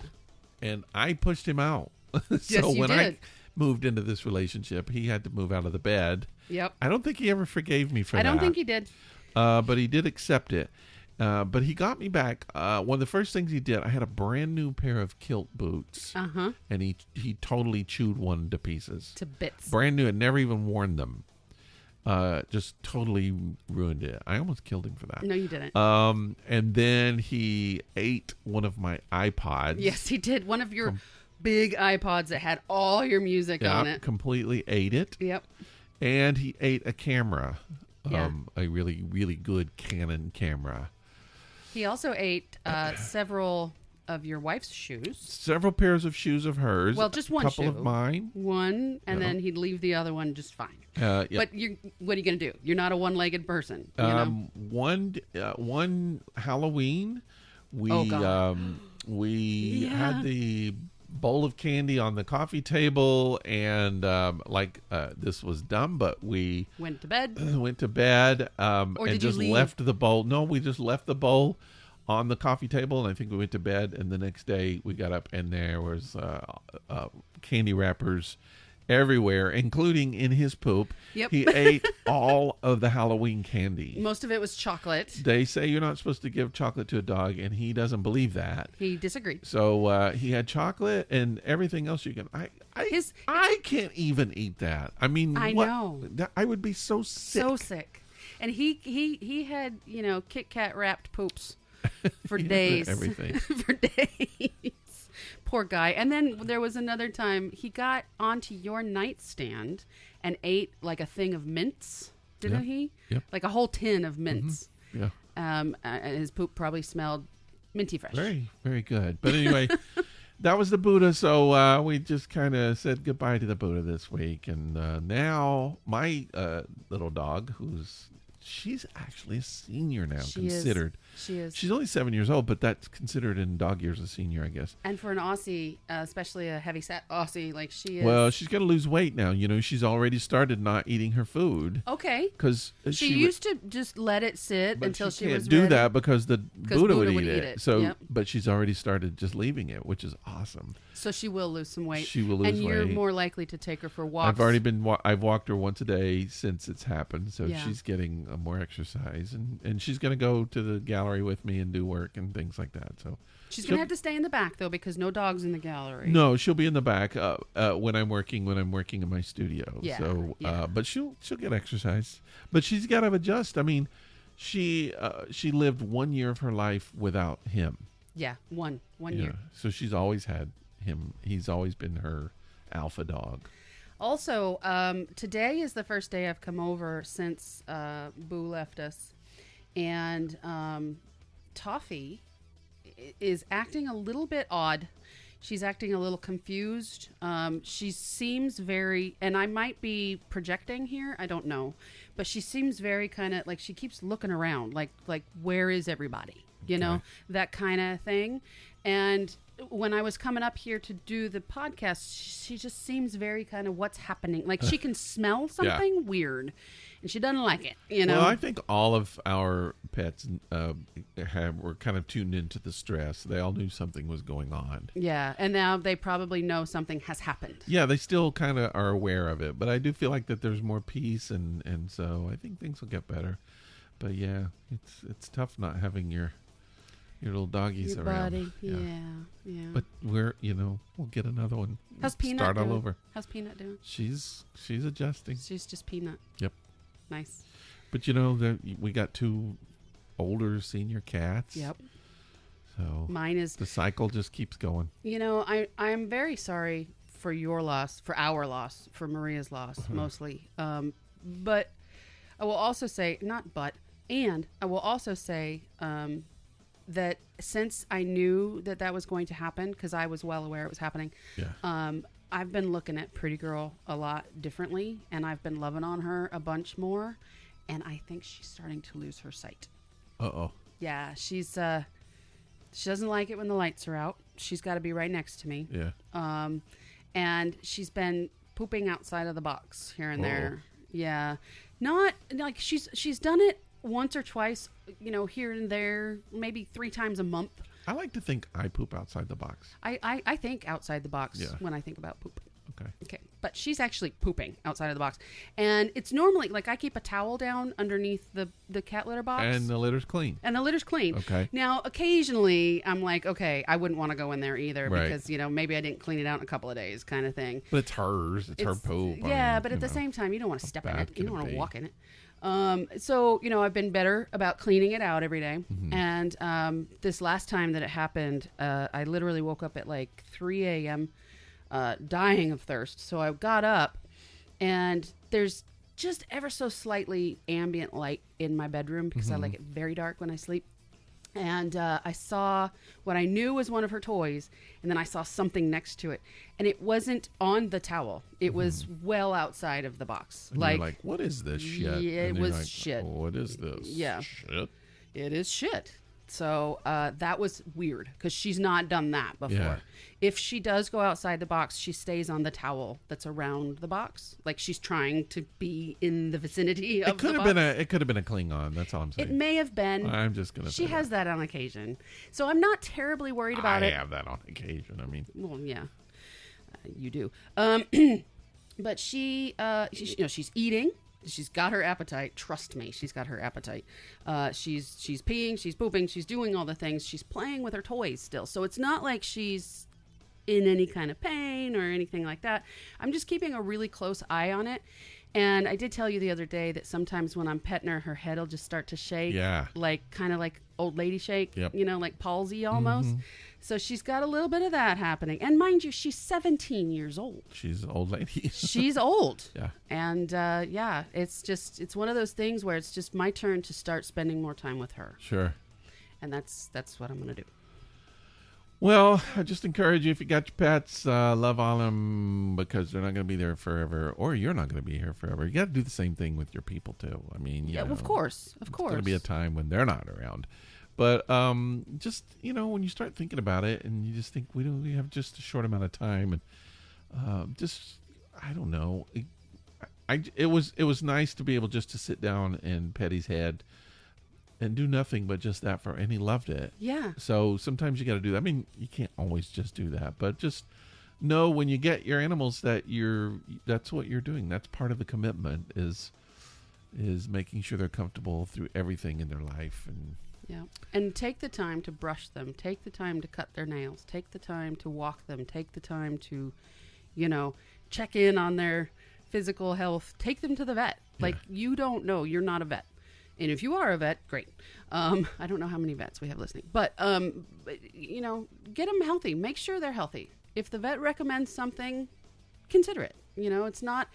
and I pushed him out. So Yes, you when did. I moved into this relationship, he had to move out of the bed. Yep. I don't think he ever forgave me for that. I don't think he did. But he did accept it. But he got me back. One of the first things he did, I had a brand new pair of kilt boots. Uh-huh. And he totally chewed one to pieces. To bits. Brand new, and never even worn them. Just totally ruined it. I almost killed him for that. No, you didn't. And then he ate one of my iPods. Yes, he did. One of your big iPods that had all your music on it. Completely ate it. Yep. And he ate a camera. Yeah. A really, really good Canon camera. He also ate several of your wife's shoes. Several pairs of shoes of hers. Well, just one A couple shoe. of mine. One, and then he'd leave the other one just fine. Yeah. But what are you going to do? You're not a one-legged person. You know? One Halloween, we Oh, God. we Yeah. had the bowl of candy on the coffee table, and this was dumb, but we Went to bed. went to bed and did you just leave? left the bowl. No, we just left the bowl on the coffee table, and I think we went to bed. And the next day we got up, and there was candy wrappers everywhere, including in his poop. Yep. He ate all of the Halloween candy. Most of it was chocolate. They say you're not supposed to give chocolate to a dog, and he doesn't believe that. He disagreed. So he had chocolate and everything else you can. I can't even eat that. I mean, I know. I would be so sick. So sick. And he had, Kit Kat wrapped poops for He had days. everything. For days. Poor guy. And then there was another time he got onto your nightstand and ate like a thing of mints, didn't Yeah. he? Yep. Like a whole tin of mints. Yeah. And his poop probably smelled minty fresh. Very, very good. But anyway, that was the Buddha. So we just kind of said goodbye to the Buddha this week. And now my little dog, who's she's actually a senior now, She considered. She is. She's only 7 years old, but that's considered in dog years a senior, I guess. And for an Aussie, especially a heavy-set Aussie, like she is. Well, she's got to lose weight now. She's already started not eating her food. Okay. Because she used to just let it sit until she was do ready. that because the Buddha would eat it. So, yep. But she's already started just leaving it, which is awesome. So she will lose some weight. She will lose weight. And you're more likely to take her for walks. I've walked her once a day since it's happened, so Yeah. she's getting more exercise, and she's going to go to the gallery with me and do work and things like that. So she's going to have to stay in the back though, because no dogs in the gallery. No, she'll be in the back when I'm working in my studio. Yeah, So, yeah. but she'll get exercise. But she's got to adjust. I mean, she lived 1 year of her life without him. Yeah, one year. So she's always had him. He's always been her alpha dog. Also, today is the first day I've come over since Boo left us, and Toffee is acting a little bit odd. She's acting a little confused. She seems very, and I might be projecting here, I don't know, but she seems very kind of like she keeps looking around, like where is everybody? That kind of thing. And when I was coming up here to do the podcast, she just seems very kind of what's happening. Like she can smell something weird, and she doesn't like it. Well, I think all of our pets were kind of tuned into the stress. They all knew something was going on. Yeah, and now they probably know something has happened. Yeah, they still kind of are aware of it, but I do feel like that there's more peace, and so I think things will get better. But yeah, it's tough not having your little doggies Your around. buddy. Yeah. But we'll get another one. How's Peanut Start doing? all over. How's Peanut doing? She's adjusting. She's just Peanut. Yep. Nice. But we got 2 older senior cats. Yep. So Mine is. the cycle just keeps going. I'm very sorry for your loss, for our loss, for Maria's loss, mostly. But I will also say, I will also say that since I knew that was going to happen, because I was well aware it was happening, I've been looking at Pretty Girl a lot differently, and I've been loving on her a bunch more, and I think she's starting to lose her sight. Uh-oh. Yeah, she doesn't like it when the lights are out. She's got to be right next to me. Yeah. And she's been pooping outside of the box here and there. Yeah. Not like she's done it once or twice, here and there, maybe 3 times a month. I like to think I poop outside the box. I think outside the box when I think about poop. Okay. But she's actually pooping outside of the box. And it's normally, like, I keep a towel down underneath the cat litter box. And the litter's clean. Okay. Now, occasionally, I'm like, okay, I wouldn't want to go in there either Right. because, maybe I didn't clean it out in a couple of days kind of thing. But it's hers. It's her poop. Yeah, but at the same time, you don't want to step in it. You don't want to be? walk in it. So, I've been better about cleaning it out every day. Mm-hmm. And this last time that it happened, I literally woke up at like 3 a.m., dying of thirst. So I got up, and there's just ever so slightly ambient light in my bedroom because I like it very dark when I sleep. And I saw what I knew was one of her toys, and then I saw something next to it, and it wasn't on the towel. It was well outside of the box. And you're like, what is this shit? Yeah, And it you're was like, shit. oh, what is this? Yeah. Shit. It is shit. So that was weird because she's not done that before. Yeah. If she does go outside the box, she stays on the towel that's around the box, like she's trying to be in the vicinity of the box. It could have been a Klingon. That's all I'm saying. It may have been. I'm just gonna. She has that on occasion, so I'm not terribly worried about it. I have that on occasion. I mean, Well, yeah, you do. But she's eating. She's got her appetite. Trust me, she's got her appetite. She's peeing, she's pooping, she's doing all the things. She's playing with her toys still. So it's not like she's in any kind of pain or anything like that. I'm just keeping a really close eye on it. And I did tell you the other day that sometimes when I'm petting her, her head will just start to shake. Yeah. Like kind of like old lady shake, Yep. like palsy almost. So she's got a little bit of that happening. And mind you, she's 17 years old. she's an old lady. She's old. Yeah. And it's one of those things where it's just my turn to start spending more time with her. Sure. And that's what I'm going to do. Well, I just encourage you, if you got your pets, love on them, because they're not going to be there forever, or you're not going to be here forever. You got to do the same thing with your people too. I mean, Yeah, of course. It's going to be a time when they're not around. But just, when you start thinking about it, and you just think we have just a short amount of time, and I don't know. It was nice to be able just to sit down and pet his head and do nothing but just that and he loved it. Yeah. So sometimes you got to do that. I mean, you can't always just do that, but just know when you get your animals that that's what you're doing. That's part of the commitment is making sure they're comfortable through everything in their life. And yeah. And take the time to brush them. Take the time to cut their nails. Take the time to walk them. Take the time to, check in on their physical health. Take them to the vet. Yeah. Like, you don't know. You're not a vet. And if you are a vet, great. I don't know how many vets we have listening. But, get them healthy. Make sure they're healthy. If the vet recommends something, consider it. It's not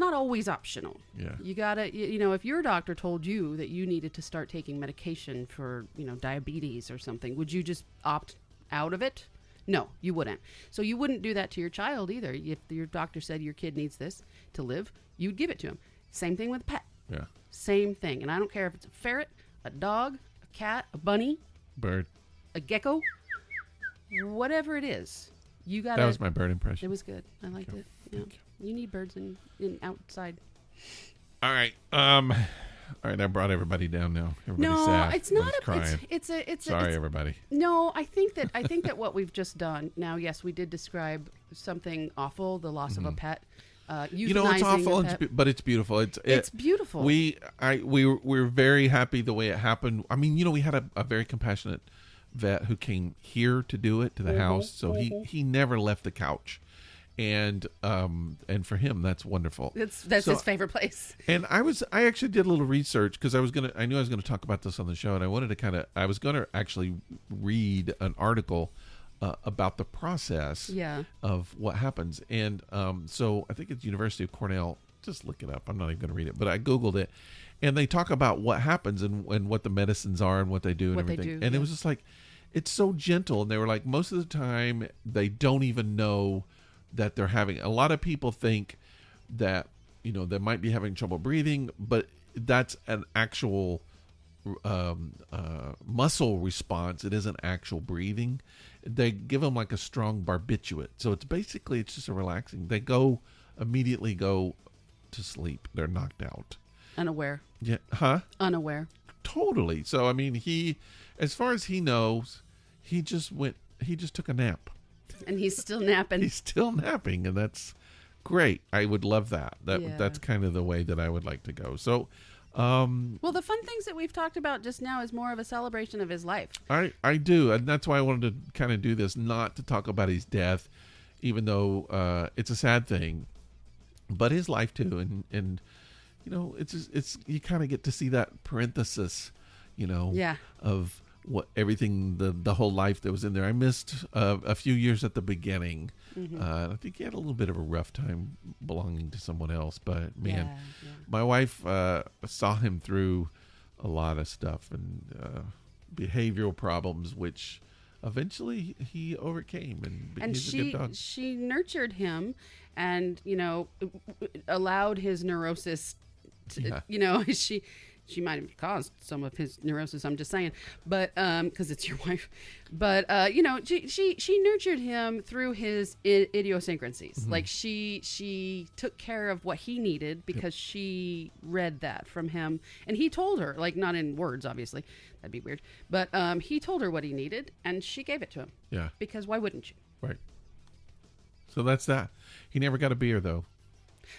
always optional. Yeah. You got to, if your doctor told you that you needed to start taking medication for, diabetes or something, would you just opt out of it? No, you wouldn't. So you wouldn't do that to your child either. If your doctor said your kid needs this to live, you'd give it to him. Same thing with a pet. Yeah. Same thing. And I don't care if it's a ferret, a dog, a cat, a bunny, bird, a gecko, whatever it is. You got That was my bird impression. It was good. I liked it. Yeah. You need birds in outside. All right. All right. I brought everybody down now. Everybody's sad. It's not crying. Sorry, everybody. No, I think that what we've just done now. Yes, we did describe something awful, the loss of a pet. It's awful, but it's beautiful. It's beautiful. We're very happy the way it happened. I mean, we had a very compassionate vet who came here to do it to the house, so he never left the couch, and for him that's wonderful. That's his favorite place. And I actually did a little research because I knew I was gonna talk about this on the show, and I was gonna actually read an article about the process of what happens. And so I think it's University of Cornell. Just look it up. I'm not even going to read it, but I Googled it. And they talk about what happens and what the medicines are and what they do and everything. And it was just like, it's so gentle. And they were like, most of the time, they don't even know that they're having. A lot of people think that, they might be having trouble breathing, but that's an actual muscle response. It isn't actual breathing. They give them like a strong barbiturate, so it's just a relaxing. They immediately go to sleep. They're knocked out, unaware. Yeah. Unaware. Totally. So I mean, as far as he knows, he just took a nap, and he's still napping. He's still napping, and that's great. I would love that. That's kind of the way that I would like to go. So well, the fun things that we've talked about just now is more of a celebration of his life. I do, and that's why I wanted to kind of do this, not to talk about his death, even though it's a sad thing, but his life too, and it's you kind of get to see that parenthesis, of what everything the whole life that was in there. I missed a few years at the beginning. Mm-hmm. I think he had a little bit of a rough time belonging to someone else, but man, my wife saw him through a lot of stuff and behavioral problems, which eventually he overcame, and he's a good dog. She nurtured him, and allowed his neurosis to, she might have caused some of his neurosis. I'm just saying, but because it's your wife, but she nurtured him through his idiosyncrasies. Mm-hmm. Like she took care of what he needed because she read that from him, and he told her, like, not in words, obviously, that'd be weird, but he told her what he needed, and she gave it to him. Yeah, because why wouldn't you? Right. So that's that. He never got a beer though.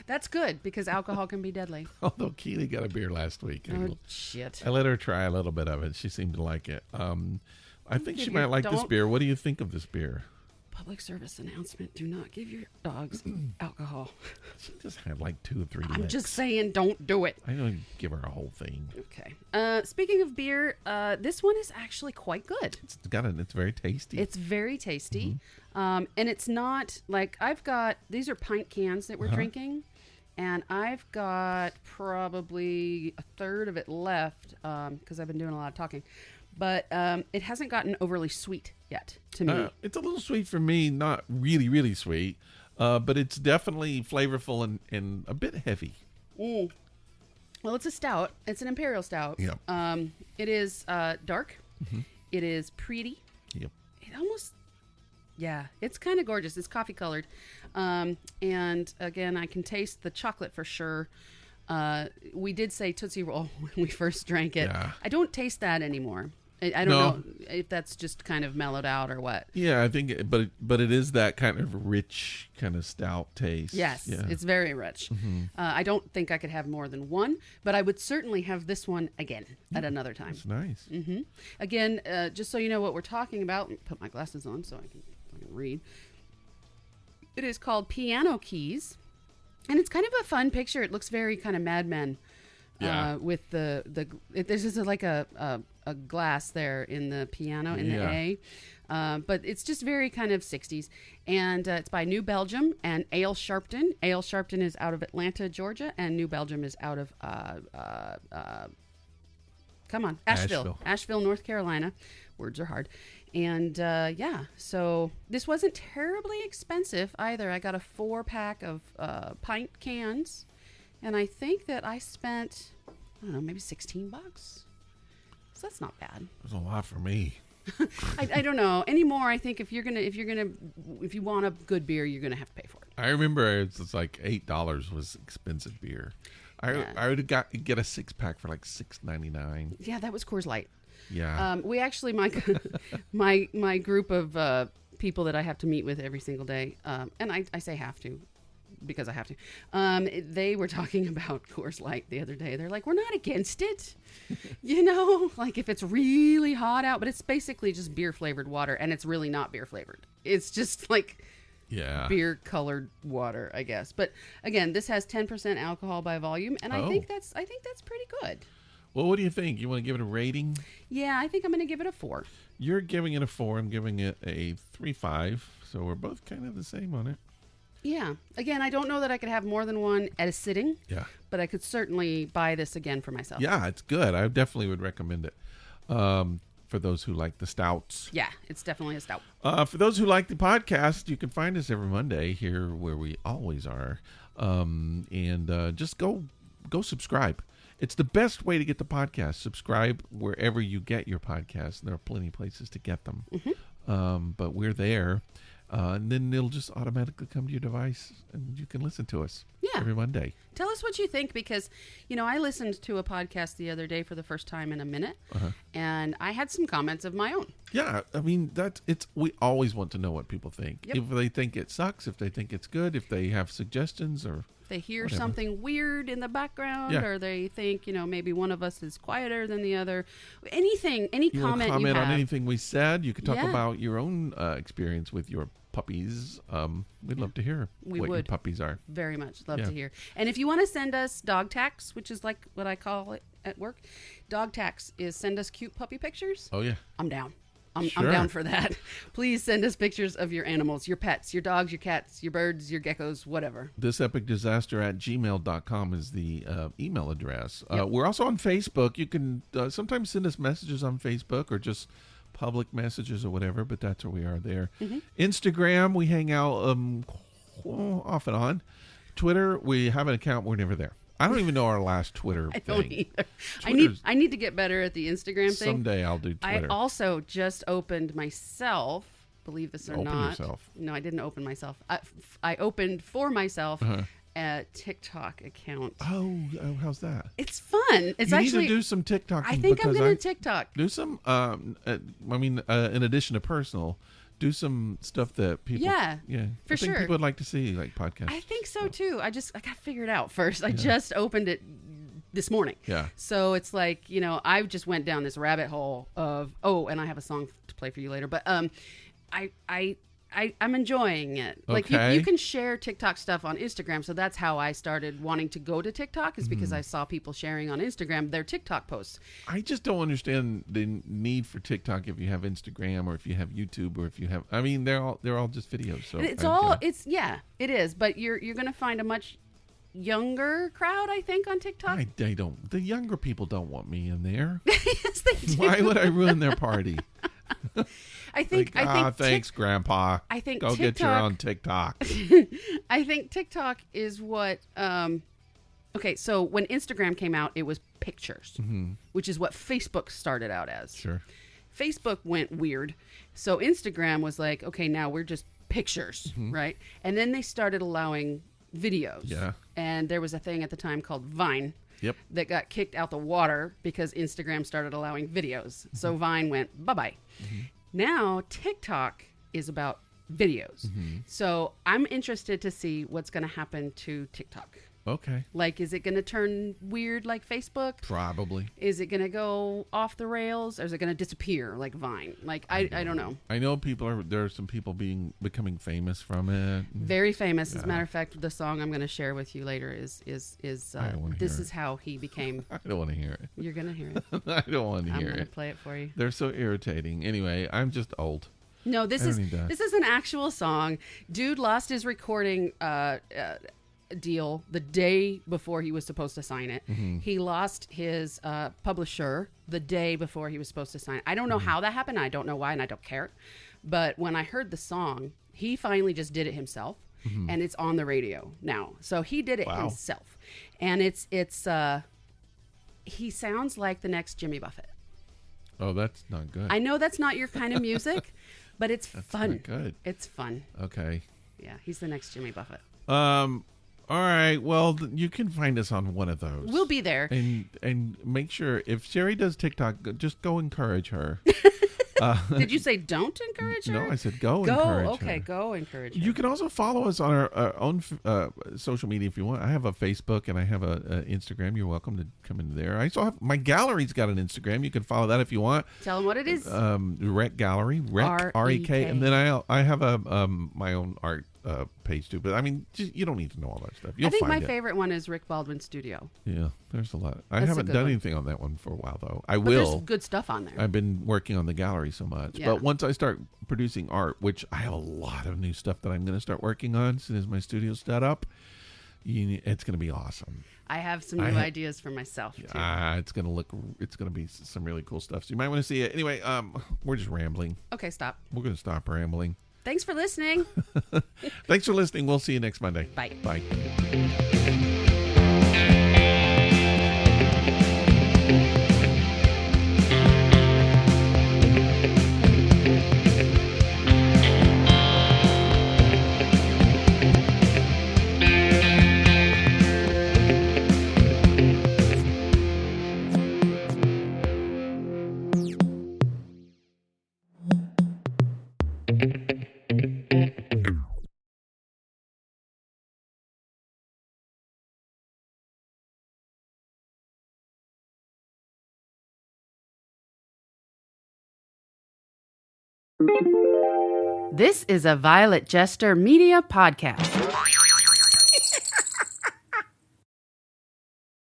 That's good, because alcohol can be deadly. Although Keely got a beer last week. Oh, shit. I let her try a little bit of it. She seemed to like it. I think she might like this beer. What do you think of this beer? Public service announcement. Do not give your dogs alcohol. She just had like 2 or 3 I'm licks. just saying, don't do it. I don't give her a whole thing. Okay. Speaking of beer, this one is actually quite good. It's very tasty. It's very tasty. Mm-hmm. And it's not like these are pint cans that we're drinking. and I've got probably a third of it left because I've been doing a lot of talking. But it hasn't gotten overly sweet yet to me. It's a little sweet for me, not really, really sweet, but it's definitely flavorful and a bit heavy. Mm. Well, it's a stout. It's an imperial stout. Yep. It is dark. Mm-hmm. It is pretty. Yep. It almost, yeah, it's kind of gorgeous. It's coffee colored. And again, I can taste the chocolate for sure. We did say Tootsie Roll when we first drank it. Yeah. I don't taste that anymore. I don't know if that's just kind of mellowed out or what. Yeah, I think, but it is that kind of rich, kind of stout taste. Yes, yeah. It's very rich. Mm-hmm. I don't think I could have more than one, but I would certainly have this one again at another time. That's nice. Mm-hmm. Again, just so you know what we're talking about, put my glasses on so I can read. It is called Piano Keys, and it's kind of a fun picture. It looks very kind of Mad Men. Yeah. With there's just like a glass there in the piano in the A, but it's just very kind of 60s, and it's by New Belgium and Ale Sharpton. Ale Sharpton is out of Atlanta, Georgia, and New Belgium is out of Asheville, North Carolina. Words are hard. And so this wasn't terribly expensive either. I got a 4-pack of pint cans. And I think that I spent, I don't know, maybe $16. So that's not bad. That's a lot for me. I don't know anymore. I think if you want a good beer, you're gonna have to pay for it. I remember it's like $8 was expensive beer. I would get a 6-pack for like $6.99. Yeah, that was Coors Light. Yeah. We actually my group of people that I have to meet with every single day, and I say have to. Because I have to. They were talking about Coors Light the other day. They're like, we're not against it. Like if it's really hot out, but it's basically just beer flavored water, and it's really not beer flavored. It's just like beer colored water, I guess. But again, this has 10% alcohol by volume, and I think that's pretty good. Well, what do you think? You want to give it a rating? Yeah, I think I'm going to give it a 4. You're giving it a 4. I'm giving it a 3.5. So we're both kind of the same on it. Yeah. Again, I don't know that I could have more than one at a sitting. Yeah. But I could certainly buy this again for myself. Yeah, it's good. I definitely would recommend it for those who like the stouts. Yeah, it's definitely a stout. For those who like the podcast, you can find us every Monday here where we always are. And just go subscribe. It's the best way to get the podcast. Subscribe wherever you get your podcasts. There are plenty of places to get them. Mm-hmm. But we're there. And then it'll just automatically come to your device and you can listen to us every Monday. Tell us what you think because, I listened to a podcast the other day for the first time in a minute and I had some comments of my own. Yeah. I mean, we always want to know what people think. Yep. If they think it sucks, if they think it's good, if they have suggestions or if they hear whatever. Something weird in the background or they think, maybe one of us is quieter than the other. Anything, any you comment want to comment you have. on anything we said. You could talk about your own experience with your puppies. We'd love to hear what your puppies are. Very much love to hear. And if you want to send us dog tax, which is like what I call it at work, dog tax is send us cute puppy pictures. Oh yeah, I'm down. I'm down for that. Please send us pictures of your animals, your pets, your dogs, your cats, your birds, your geckos, whatever. thisepicdisaster@gmail.com is the email address. We're also on Facebook. You can sometimes send us messages on Facebook or just public messages or whatever, but that's where we are there. Mm-hmm. Instagram, we hang out off and on. Twitter, we have an account. We're never there. I don't even know our last Twitter thing. I don't either. I need to get better at the Instagram thing. Someday I'll do Twitter. I also just opened myself, believe this or not. Open yourself. No, I didn't open myself. I opened for myself a TikTok account. Oh, how's that? It's fun. It's you actually need to do some TikTok. I think I'm going to TikTok. Do some. In addition to personal, do some stuff that people. Yeah, for I think sure. people would like to see, like podcasts. I think so too. I got to figure it out first. I just opened it this morning. Yeah. So it's like I just went down this rabbit hole of and I have a song to play for you later, but I'm enjoying it. Like you can share TikTok stuff on Instagram. So that's how I started wanting to go to TikTok is because I saw people sharing on Instagram their TikTok posts. I just don't understand the need for TikTok if you have Instagram or if you have YouTube or if you have, they're all just videos. So it is, but you're going to find a much younger crowd, I think, on TikTok. I don't. The younger people don't want me in there. Yes, they do. Why would I ruin their party? I think thanks, Grandpa. I think go get your own TikTok. I think TikTok is what. Okay, so when Instagram came out, it was pictures, which is what Facebook started out as. Sure. Facebook went weird, so Instagram was like, okay, now we're just pictures, right? And then they started allowing videos. Yeah. And there was a thing at the time called Vine. Yep. That got kicked out the water because Instagram started allowing videos. So Vine went bye-bye. Now TikTok is about videos. So I'm interested to see what's going to happen to TikTok. Okay. Like, is it going to turn weird like Facebook? Probably. Is it going to go off the rails, or is it going to disappear like Vine? Like, I don't know. I know there are some people becoming famous from it. Very famous. As a matter of fact, the song I'm going to share with you later is I don't wanna this hear is how he became. I don't want to hear it. You're going to hear it. I don't want to hear I'm going to it. play it for you. They're so irritating. Anyway, I'm just old. No, this is an actual song. Dude lost his recording deal the day before he was supposed to sign it. He lost his publisher the day before he was supposed to sign it. I don't know how that happened. I don't know why, and I don't care. But when I heard the song, he finally just did it himself, and it's on the radio now. So he did it himself, and it's he sounds like the next Jimmy Buffett. Oh, that's not good. I know that's not your kind of music, but it's fun. Not good. It's fun. Okay. Yeah, he's the next Jimmy Buffett. All right. Well, you can find us on one of those. We'll be there. And make sure if Cheri does TikTok, just go encourage her. Did you say don't encourage her? No, I said go encourage her. Okay, go encourage her. You can also follow us on our own social media if you want. I have a Facebook and I have a Instagram. You're welcome to come in there. I also have my gallery's got an Instagram. You can follow that if you want. Tell them what it is. Rec Gallery, Rec R-E-K, and then I have my own art page too. But I mean, you don't need to know all that stuff. You'll I think find my favorite one is Rick Baldwin Studio. Yeah, there's a lot. I That's haven't a good done one. anything on that one for a while though. I But will. there's good stuff on there. I've been working on the gallery so much. Yeah. But once I start producing art, which I have a lot of new stuff that I'm going to start working on as soon as my studio's set up, it's going to be awesome. I have some new ideas for myself too. It's going to be some really cool stuff. So you might want to see it. Anyway, we're just rambling. Okay, stop. We're going to stop rambling. Thanks for listening. Thanks for listening. We'll see you next Monday. Bye. Bye. This is a Violet Jester Media podcast.